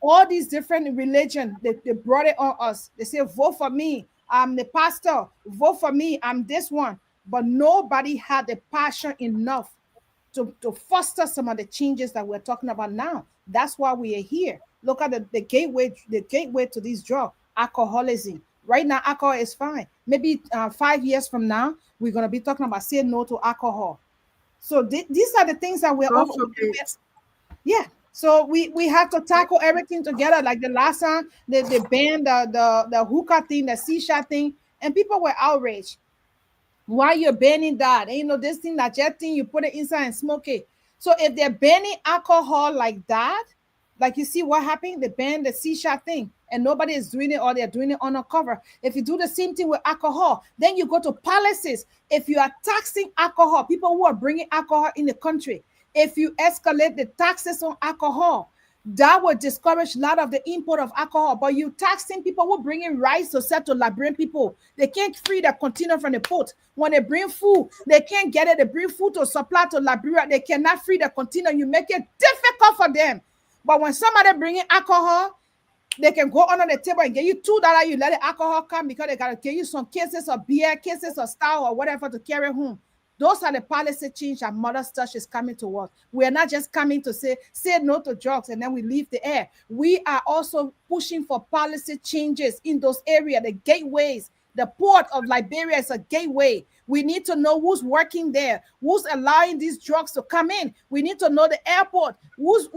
All these different religion, they brought it on us. They say, vote for me. I'm the pastor. Vote for me. I'm this one. But nobody had the passion enough to foster some of the changes that we're talking about now. That's why we are here. Look at the gateway to this drug, alcoholism. Right now, alcohol is fine. Maybe 5 years from now, we're going to be talking about saying no to alcohol. So these are the things that we're God over. forbid. Yeah. So we have to tackle everything together. Like the last time, they banned the hookah thing, the C-shot thing, and people were outraged. Why you're banning that? And this thing, that jet thing, you put it inside and smoke it. So if they're banning alcohol like that, like you see what happened, they banned the C-shot thing, and nobody is doing it, or they're doing it undercover. If you do the same thing with alcohol, then you go to palaces. If you are taxing alcohol, people who are bringing alcohol in the country, if you escalate the taxes on alcohol, that would discourage a lot of the import of alcohol. But you taxing people who bring in rice to sell to Liberian people. They can't free the container from the port. When they bring food, they can't get it. They bring food to supply to Liberia. They cannot free the container. You make it difficult for them. But when somebody bringing alcohol, they can go under the table and get you $2. You let the alcohol come because they got to give you some cases of beer, cases of stout, or whatever to carry home. Those are the policy change that Mother's Touch is coming towards. We are not just coming to say no to drugs and then we leave the air. We are also pushing for policy changes in those areas, the gateways. The port of Liberia is a gateway. We need to know who's working there, who's allowing these drugs to come in. We need to know the airport, who's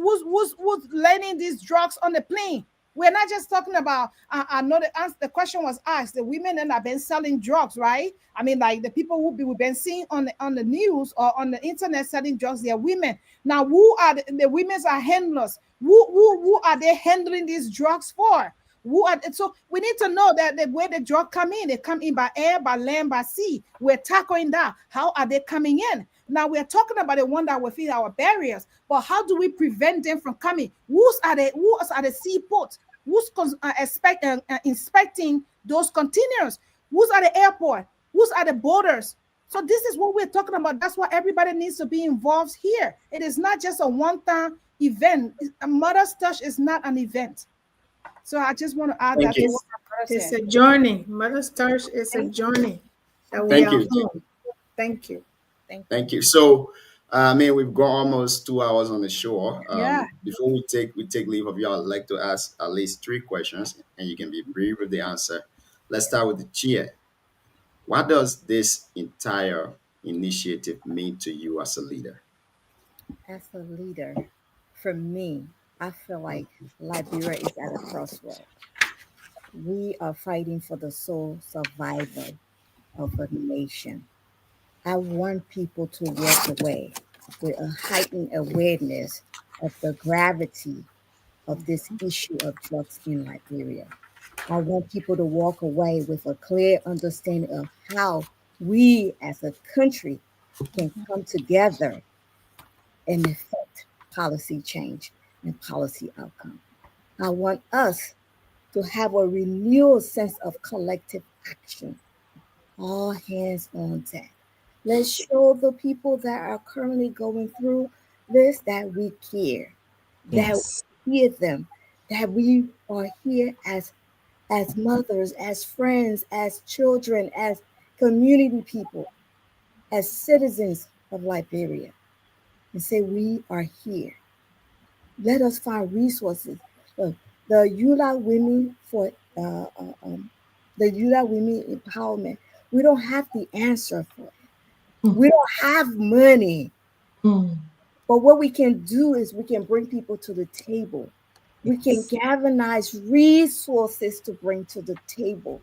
landing these drugs on the plane. We're not just talking about, I know the question was asked, the women that have been selling drugs, right? I mean, like the people we've been seeing on the news or on the internet selling drugs, they are women. Now, who are the women are handlers? Who are they handling these drugs for? So we need to know that the way the drug come in, they come in by air, by land, by sea. We're tackling that. How are they coming in? Now we are talking about the one that will feed our barriers, but how do we prevent them from coming? Who's at the seaport? Who's inspecting those containers? Who's at the airport? Who's at the borders? So this is what we're talking about. That's why everybody needs to be involved here. It is not just a one-time event. A Mother's Touch is not an event. So I just want to add Thank that to you. what my brother It's said. a journey. Mother's Touch is a Thank you. journey that we Thank are you. on. Thank you. Thank you. Thank you. So, I mean, we've got almost 2 hours on the show. Yeah. Before we take leave of you, I'd like to ask at least three questions, and you can be brief with the answer. Let's start with the chair. What does this entire initiative mean to you as a leader? As a leader, for me, I feel like Liberia is at a crossroad. We are fighting for the sole survival of a nation. I want people to walk away with a heightened awareness of the gravity of this issue of drugs in Liberia. I want people to walk away with a clear understanding of how we as a country can come together and effect policy change and policy outcome. I want us to have a renewed sense of collective action, all hands on deck. Let's show the people that are currently going through this that we care, that Yes. we hear them, that we are here as mothers, as friends, as children, as community people, as citizens of Liberia, and say we are here. Let us find resources. Look, the ULA Women for the ULA Women Empowerment. We don't have the answer for it. Mm. We don't have money. Mm. But what we can do is we can bring people to the table. We can Yes. galvanize resources to bring to the table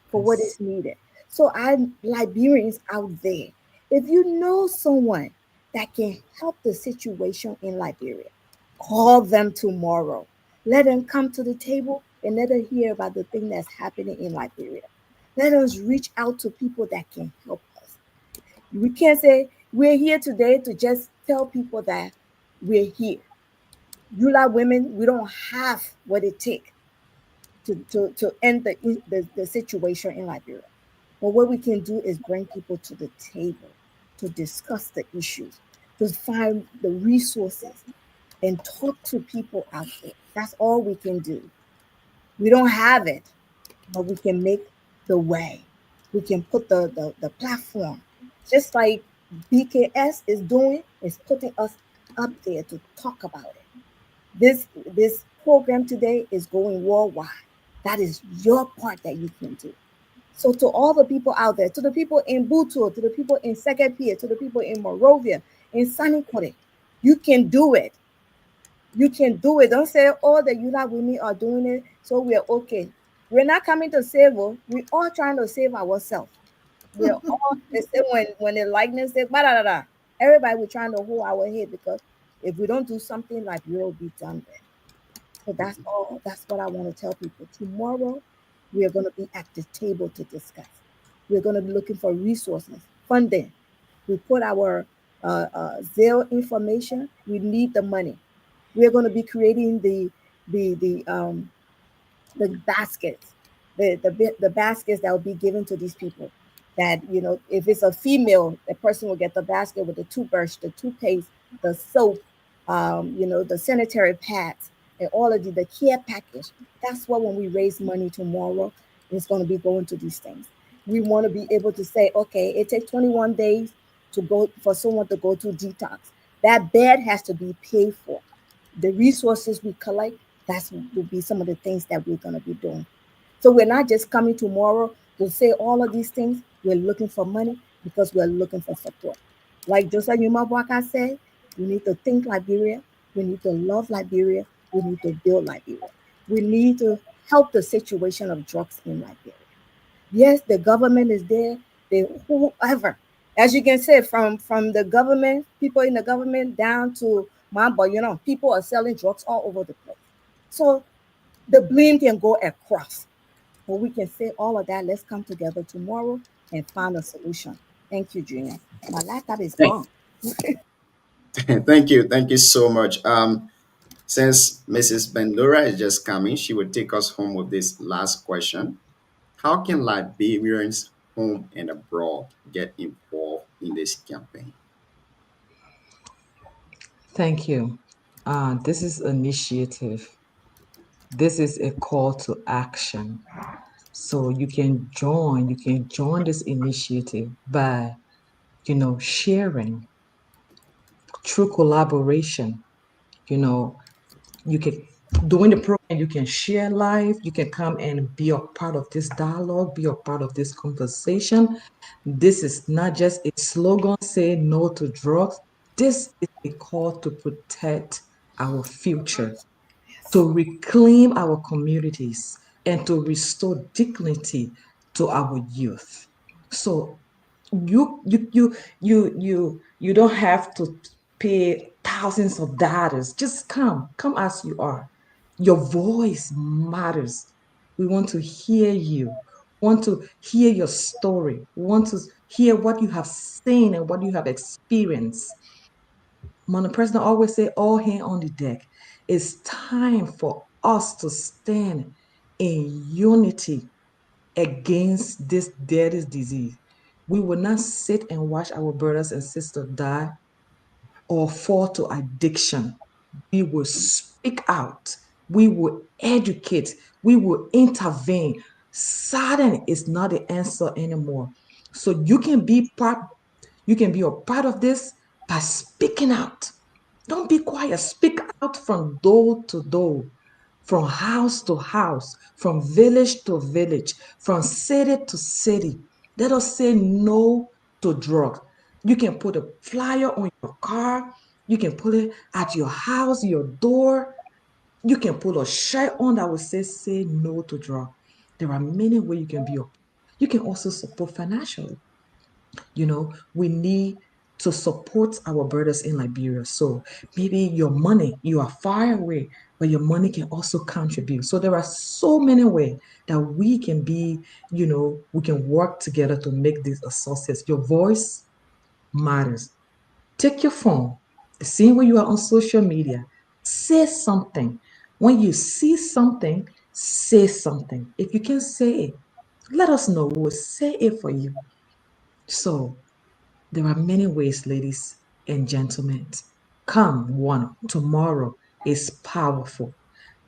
for what Yes. is needed. So I Liberians out there, if you know someone that can help the situation in Liberia, call them tomorrow. Let them come to the table and let them hear about the thing that's happening in Liberia. Let us reach out to people that can help us. We can't say we're here today to just tell people that we're here. You like women, we don't have what it takes to end the situation in Liberia. But what we can do is bring people to the table to discuss the issues, to find the resources and talk to people out there. That's all we can do. We don't have it, but we can make the way. We can put the platform, just like BKS is doing, is putting us up there to talk about it. This program today is going worldwide. That is your part that you can do. So to all the people out there, to the people in Butu, to the people in Sekepia, to the people in Morovia, in Sanikore, you can do it. You can do it. Don't say, oh, the Yuda women are doing it, so we're okay. We're not coming to save us. We're all trying to save ourselves. We're all, they say when the likeness say, da da da, everybody we're trying to hold our head because if we don't do something, like we'll be done with. So that's all. That's what I want to tell people. Tomorrow, we are going to be at the table to discuss. We're going to be looking for resources, funding. We put our Zelle information. We need the money. We're going to be creating the the um, the baskets, the baskets that will be given to these people. That if it's a female, the person will get the basket with the toothbrush, the toothpaste, the soap, the sanitary pads, and all of the care package. That's what when we raise money tomorrow, it's going to be going to these things. We want to be able to say, okay, it takes 21 days to go for someone to go to detox. That bed has to be paid for. The resources we collect, that's will be some of the things that we're going to be doing. So we're not just coming tomorrow to say all of these things. We're looking for money because we're looking for support. Like Joseph Yumabwaka said, we need to think Liberia. We need to love Liberia. We need to build Liberia. We need to help the situation of drugs in Liberia. Yes, the government is there. The whoever, as you can say, from the government, people in the government down to Mamba, people are selling drugs all over the place. So the blame can go across. But we can say all of that. Let's come together tomorrow and find a solution. Thank you, Junior. My laptop is Thank, gone. Thank you so much. Since Mrs. Bendora is just coming, she will take us home with this last question. How can Liberians home and abroad get involved in this campaign? Thank you. This is initiative. This is a call to action. So you can join this initiative by, sharing through collaboration. You know, you can during the program you can share live, you can come and be a part of this dialogue, be a part of this conversation. This is not just a slogan, say no to drugs. This is a call to protect our future, to reclaim our communities, and to restore dignity to our youth. So you don't have to pay thousands of dollars. Just come as you are. Your voice matters. We want to hear you, want to hear your story, want to hear what you have seen and what you have experienced. My president always say, all hands on the deck. It's time for us to stand in unity against this deadly disease. We will not sit and watch our brothers and sisters die or fall to addiction. We will speak out. We will educate. We will intervene. Silence is not the answer anymore. So you can be a part of this by speaking out. Don't be quiet. Speak out from door to door, from house to house, from village to village, from city to city. Let us say no to drugs. You can put a flyer on your car. You can put it at your house, your door. You can put a shirt on that will say no to drugs. There are many ways you can be. You can also support financially. We need to support our brothers in Liberia. So maybe your money, you are far away, but your money can also contribute. So there are so many ways that we can be, we can work together to make this a success. Your voice matters. Take your phone, the same way you are on social media, say something. When you see something, say something. If you can say it, let us know. We will say it for you. So there are many ways, ladies and gentlemen. Come, one, tomorrow is powerful.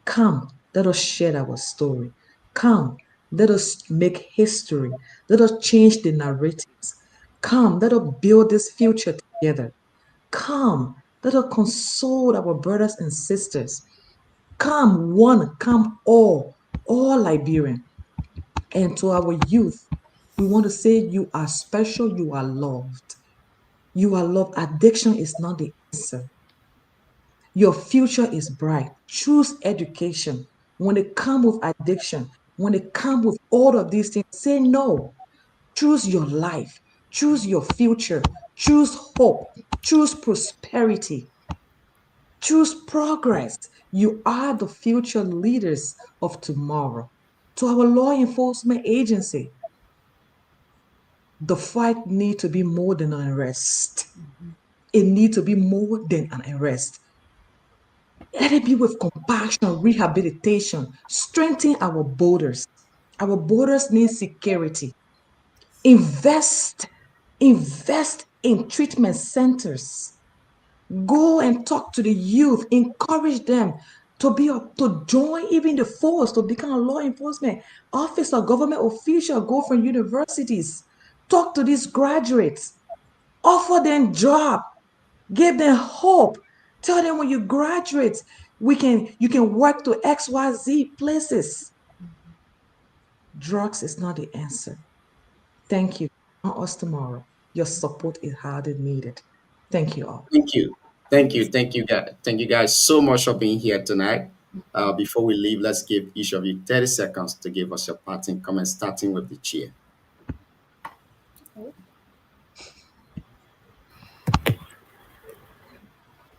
Come, let us share our story. Come, let us make history. Let us change the narratives. Come, let us build this future together. Come, let us console our brothers and sisters. Come, one, come all Liberian. And to our youth, we want to say you are special, you are loved. You are loved. Addiction is not the answer. Your future is bright. Choose education. When it comes with addiction, when it comes with all of these things, say no. Choose your life. Choose your future. Choose hope. Choose prosperity. Choose progress. You are the future leaders of tomorrow. To our law enforcement agency, the fight needs to be more than an arrest. It needs to be more than an arrest. Let it be with compassion, rehabilitation, strengthen our borders. Our borders need security. Invest, invest in treatment centers. Go and talk to the youth, encourage them to join even the force, to become a law enforcement officer, government official, go from universities. Talk to these graduates, offer them job, give them hope. Tell them when you graduate, you can work to XYZ places. Drugs is not the answer. Thank you. On us tomorrow. Your support is highly needed. Thank you all. Thank you. Thank you, guys. Thank you guys so much for being here tonight. Before we leave, let's give each of you 30 seconds to give us your parting comments, starting with the chair.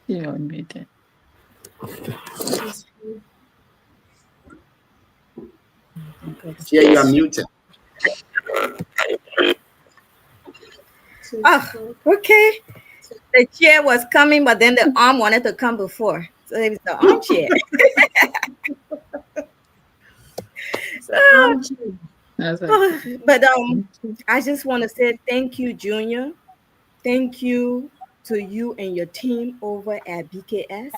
You're unmuted. Chair, you are muted. to Ah, okay. The chair was coming, but then the arm wanted to come before. So it was the armchair. So armchair. That's a But I just want to say thank you, Junior. Thank you to you and your team over at BKS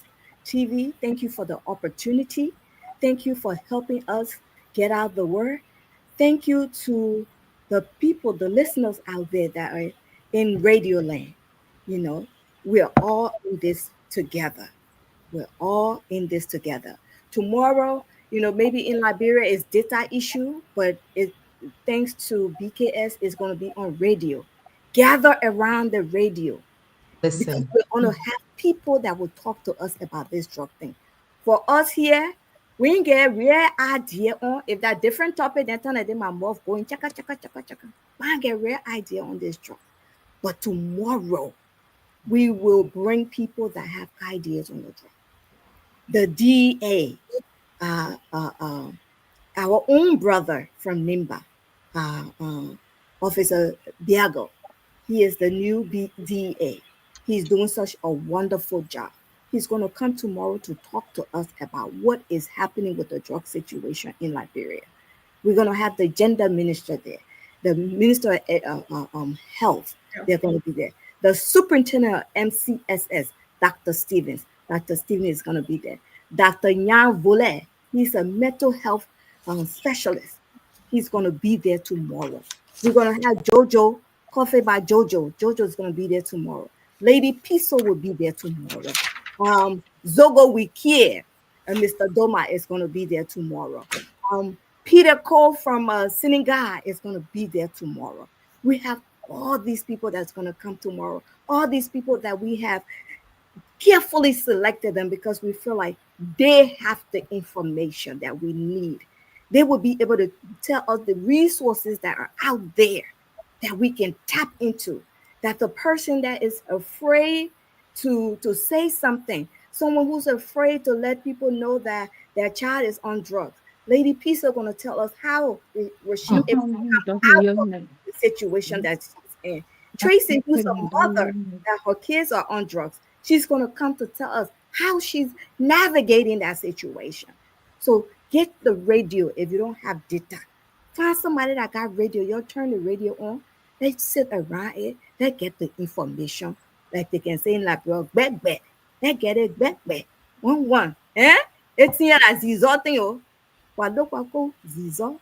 TV. Thank you for the opportunity. Thank you for helping us get out the word. Thank you to the people, the listeners out there that are in Radio Land. You know, we're all in this together. We're all in this together. Tomorrow, maybe in Liberia is data issue, but thanks to BKS, is going to be on radio. Gather around the radio because Listen. we're going to have people that will talk to us about this drug thing. For us here, we get real idea on if that different topic, then turn it in my mouth going chaka chaka chaka chaka. I get real idea on this drug. But tomorrow, we will bring people that have ideas on the drug. The DA, uh, uh, uh, our own brother from Nimba, uh, uh, Officer Biago. He is the new DA. He's doing such a wonderful job. He's going to come tomorrow to talk to us about what is happening with the drug situation in Liberia. We're going to have the gender minister there, the minister of health. They're going to be there. The superintendent of MCSS, Dr. Stevens. Dr. Stevens is going to be there. Dr. Nyan Volet, he's a mental health specialist. He's going to be there tomorrow. We're going to have Jojo, Coffee by Jojo. Jojo is going to be there tomorrow. Lady Piso will be there tomorrow. Zogo Wikie and Mr. Doma is going to be there tomorrow. Peter Cole from Senegal is going to be there tomorrow. We have all these people that's going to come tomorrow. All these people that we have carefully selected them because we feel like they have the information that we need. They will be able to tell us the resources that are out there that we can tap into. That the person that is afraid to say something, someone who's afraid to let people know that their child is on drugs. Lady Peace are going to tell us how was she able to come out of the situation that she's in. Tracy, who's a mother that her kids are on drugs, she's going to come to tell us how she's navigating that situation. So get the radio if you don't have data. Find somebody that got radio. You'll turn the radio on. Let's sit around it. Let's get the information. Like they can say in like, well, back, back. Let's get it back, back. One. Eh? It's here as zizo thing, oh. Wado kwako, zizo,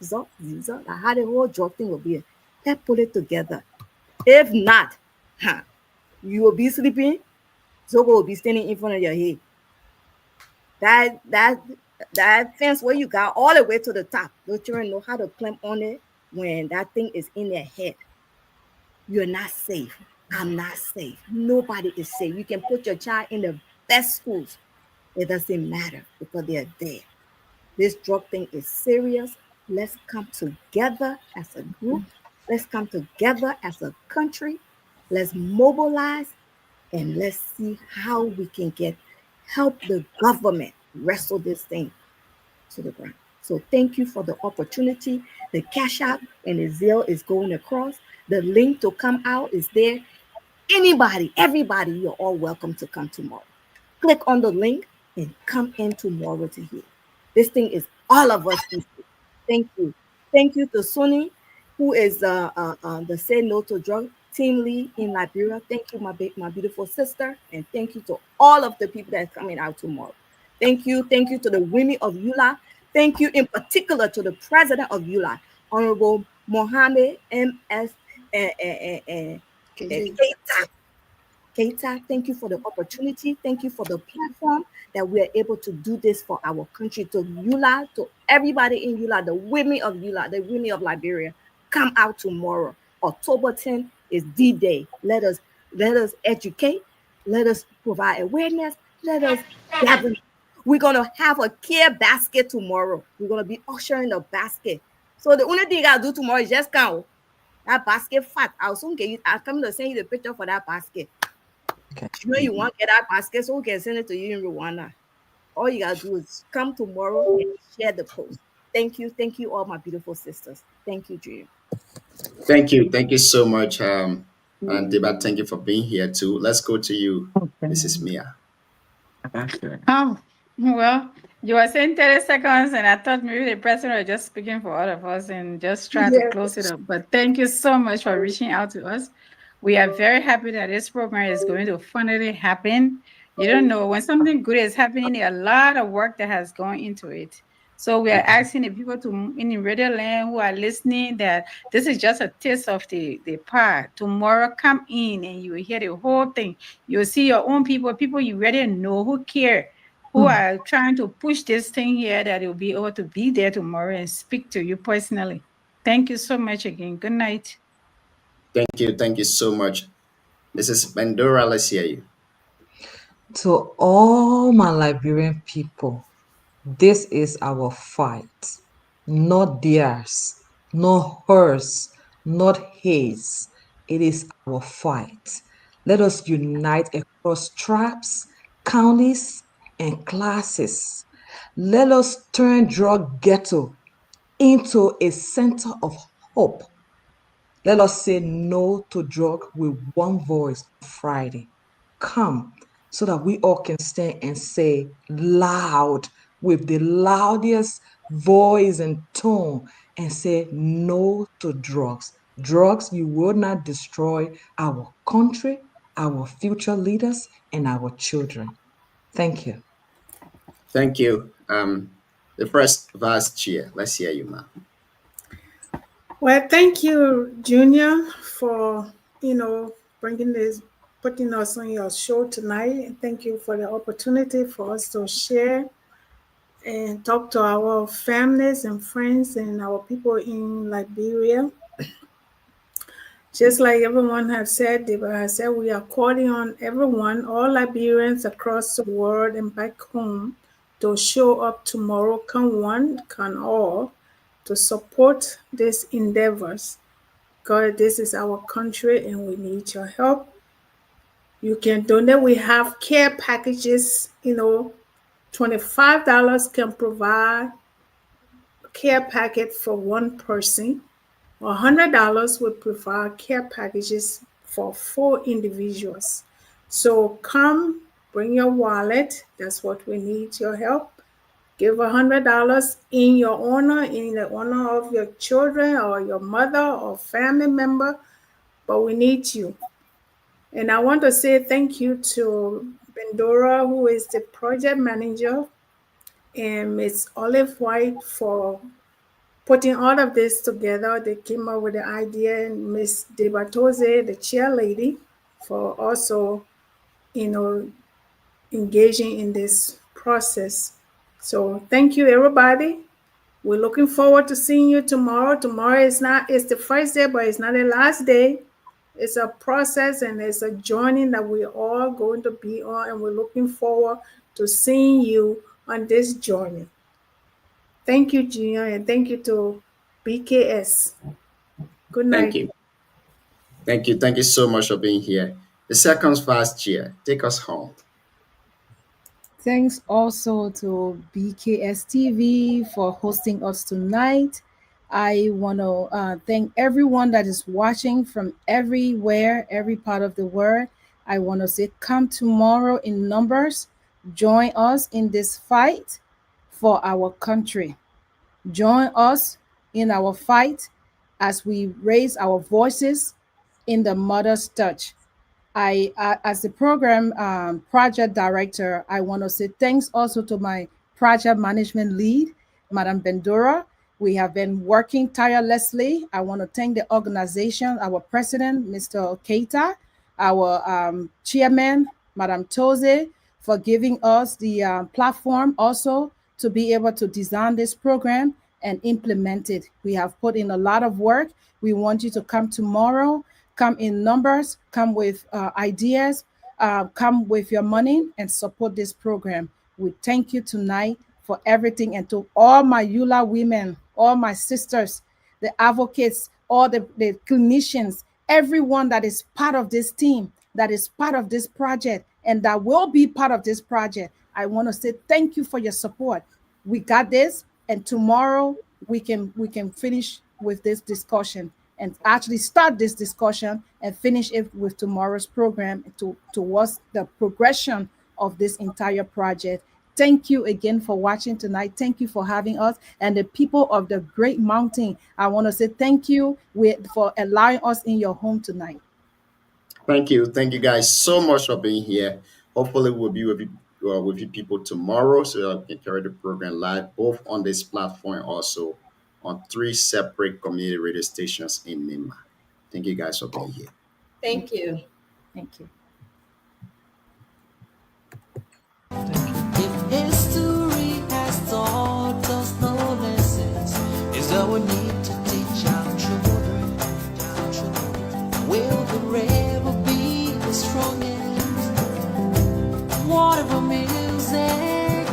zizo. Like how the whole drug thing will be. Let's put it together. If not, you will be sleeping. Zogo will be standing in front of your head. That fence where you got all the way to the top. The children know how to climb on it when that thing is in their head. You're not safe. I'm not safe. Nobody is safe. You can put your child in the best schools. It doesn't matter because they're there. This drug thing is serious. Let's come together as a group. Let's come together as a country. Let's mobilize and let's see how we can help the government wrestle this thing to the ground. So thank you for the opportunity. The Cash App and the Zelle is going across. The link to come out is there. Anybody, everybody, you're all welcome to come tomorrow. Click on the link and come in tomorrow to hear. This thing is all of us. Thank you. Thank you to Sunny, who is the Say No to Drug team lead in Liberia. Thank you, my beautiful sister. And thank you to all of the people that are coming out tomorrow. Thank you. Thank you to the women of ULAA. Thank you in particular to the president of ULAA, Honorable Mohammed M.S. Keita. Keita, thank you for the opportunity. Thank you for the platform that we are able to do this for our country. To ULAA, to everybody in ULAA, the women of ULAA, the women of Liberia, come out tomorrow. October 10th is D-Day. Let us educate. Let us provide awareness. Let us gather. We're gonna have a care basket tomorrow. We're gonna be ushering the basket. So the only thing you gotta do tomorrow is just count that basket fat. I'll soon get you. I'll come to send you the picture for that basket. Okay. You know you want to get that basket, so we can send it to you in Rwanda. All you gotta do is come tomorrow and share the post. Thank you, all my beautiful sisters. Thank you, Dream. Thank you. Thank you so much, And Debat, thank you for being here too. Let's go to you, Mrs. Mia. Oh, well, you were saying 30 seconds, and I thought maybe the president was just speaking for all of us and just try to Yeah. close it up. But thank you so much for reaching out to us. We are very happy that this program is going to finally happen. You don't know when something good is happening, there are a lot of work that has gone into it. So we are asking the people to in the radio land who are listening that this is just a taste of the pie. Tomorrow come in and you will hear the whole thing. You'll see your own people, people you already know who care, who are trying to push this thing here that will be able to be there tomorrow and speak to you personally. Thank you so much again. Good night. Thank you. Thank you so much. Mrs. Bandura, let's hear you. To all my Liberian people, this is our fight, not theirs, not hers, not his. It is our fight. Let us unite across tribes, counties, and classes. Let us turn drug ghetto into a center of hope. Let us say no to drug with one voice on Friday. Come so that we all can stand and say loud with the loudest voice and tone and say no to drugs. Drugs, you will not destroy our country, our future leaders, and our children. Thank you. Thank you. The first vice chair, let's hear you, ma'am. Well, thank you, Junior, for bringing this, putting us on your show tonight. And thank you for the opportunity for us to share and talk to our families and friends and our people in Liberia. Just like everyone has said, Deba has said, we are calling on everyone, all Liberians across the world and back home, to show up tomorrow, can one, can all, to support these endeavors. God, this is our country and we need your help. You can donate. We have care packages, $25 can provide care packet for one person. $100 would provide care packages for 4 individuals. So come, bring your wallet. That's what we need your help. Give $100 in your honor, in the honor of your children or your mother or family member, but we need you. And I want to say thank you to Bendora, who is the project manager, and Ms. Olive White for putting all of this together. They came up with the idea, and Ms. Debatose, the chair lady, for also, you know, engaging in this process. So thank you, everybody. We're looking forward to seeing you tomorrow. Tomorrow is not, it's the first day, but it's not the last day. It's a process and it's a journey that we're all going to be on, and we're looking forward to seeing you on this journey. Thank you, Junior, and thank you to BKS. Good Thank night. you. Thank you. Thank you so much for being here. The second vice chair, take us home. Thanks also to BKS TV for hosting us tonight. I want to thank everyone that is watching from everywhere, every part of the world. I want to say, come tomorrow in numbers. Join us in this fight for our country. Join us in our fight as we raise our voices in the mother's touch. As the program project director, I want to say thanks also to my project management lead, Madam Bendora. We have been working tirelessly. I want to thank the organization, our president, Mr. Keita, our chairman, Madam Toze, for giving us the platform also to be able to design this program and implement it. We have put in a lot of work. We want you to come tomorrow, come in numbers, come with ideas, come with your money and support this program. We thank you tonight for everything, and to all my ULA women, all my sisters, the advocates, all the clinicians, everyone that is part of this team, that is part of this project, and that will be part of this project. I want to say thank you for your support. We got this, and tomorrow we can finish with this discussion. and actually start this discussion and finish it with tomorrow's program towards the progression of this entire project. Thank you again for watching tonight. Thank you for having us. And the people of the Great Mountain, I want to say thank you for allowing us in your home tonight. Thank you. Thank you guys so much for being here. Hopefully, we'll be with you people tomorrow so I can carry the program live both on this platform and also on 3 separate community radio stations in Nima. Thank you guys for being here. Thank you. Thank you. If history has taught us no lessons, is that we need to teach our children. Will the rebel be the strongest? What about music?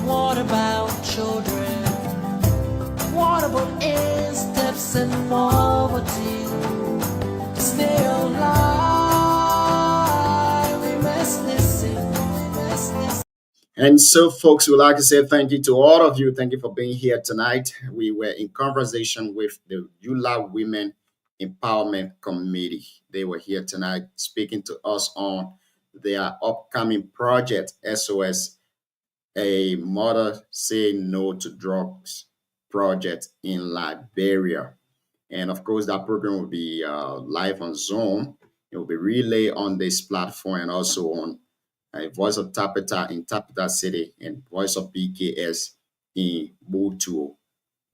What about children? What about steps and poverty? Stay alive, we must listen, we must listen. And so, folks, we'd like to say thank you to all of you. Thank you for being here tonight. We were in conversation with the ULAA Women Empowerment Committee. They were here tonight speaking to us on their upcoming project, SOS, a Mother Say No to Drugs project in Liberia. And of course, that program will be live on Zoom. It will be relayed on this platform and also on Voice of Tapita in Tapita City and Voice of BKS in Butu,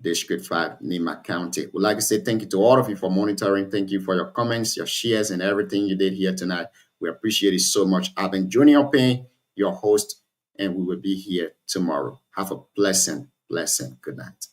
District 5, Nima County. We'd like to say thank you to all of you for monitoring. Thank you for your comments, your shares, and everything you did here tonight. We appreciate it so much. I've been Junior Payne, your host, and we will be here tomorrow. Have a blessing. Good night.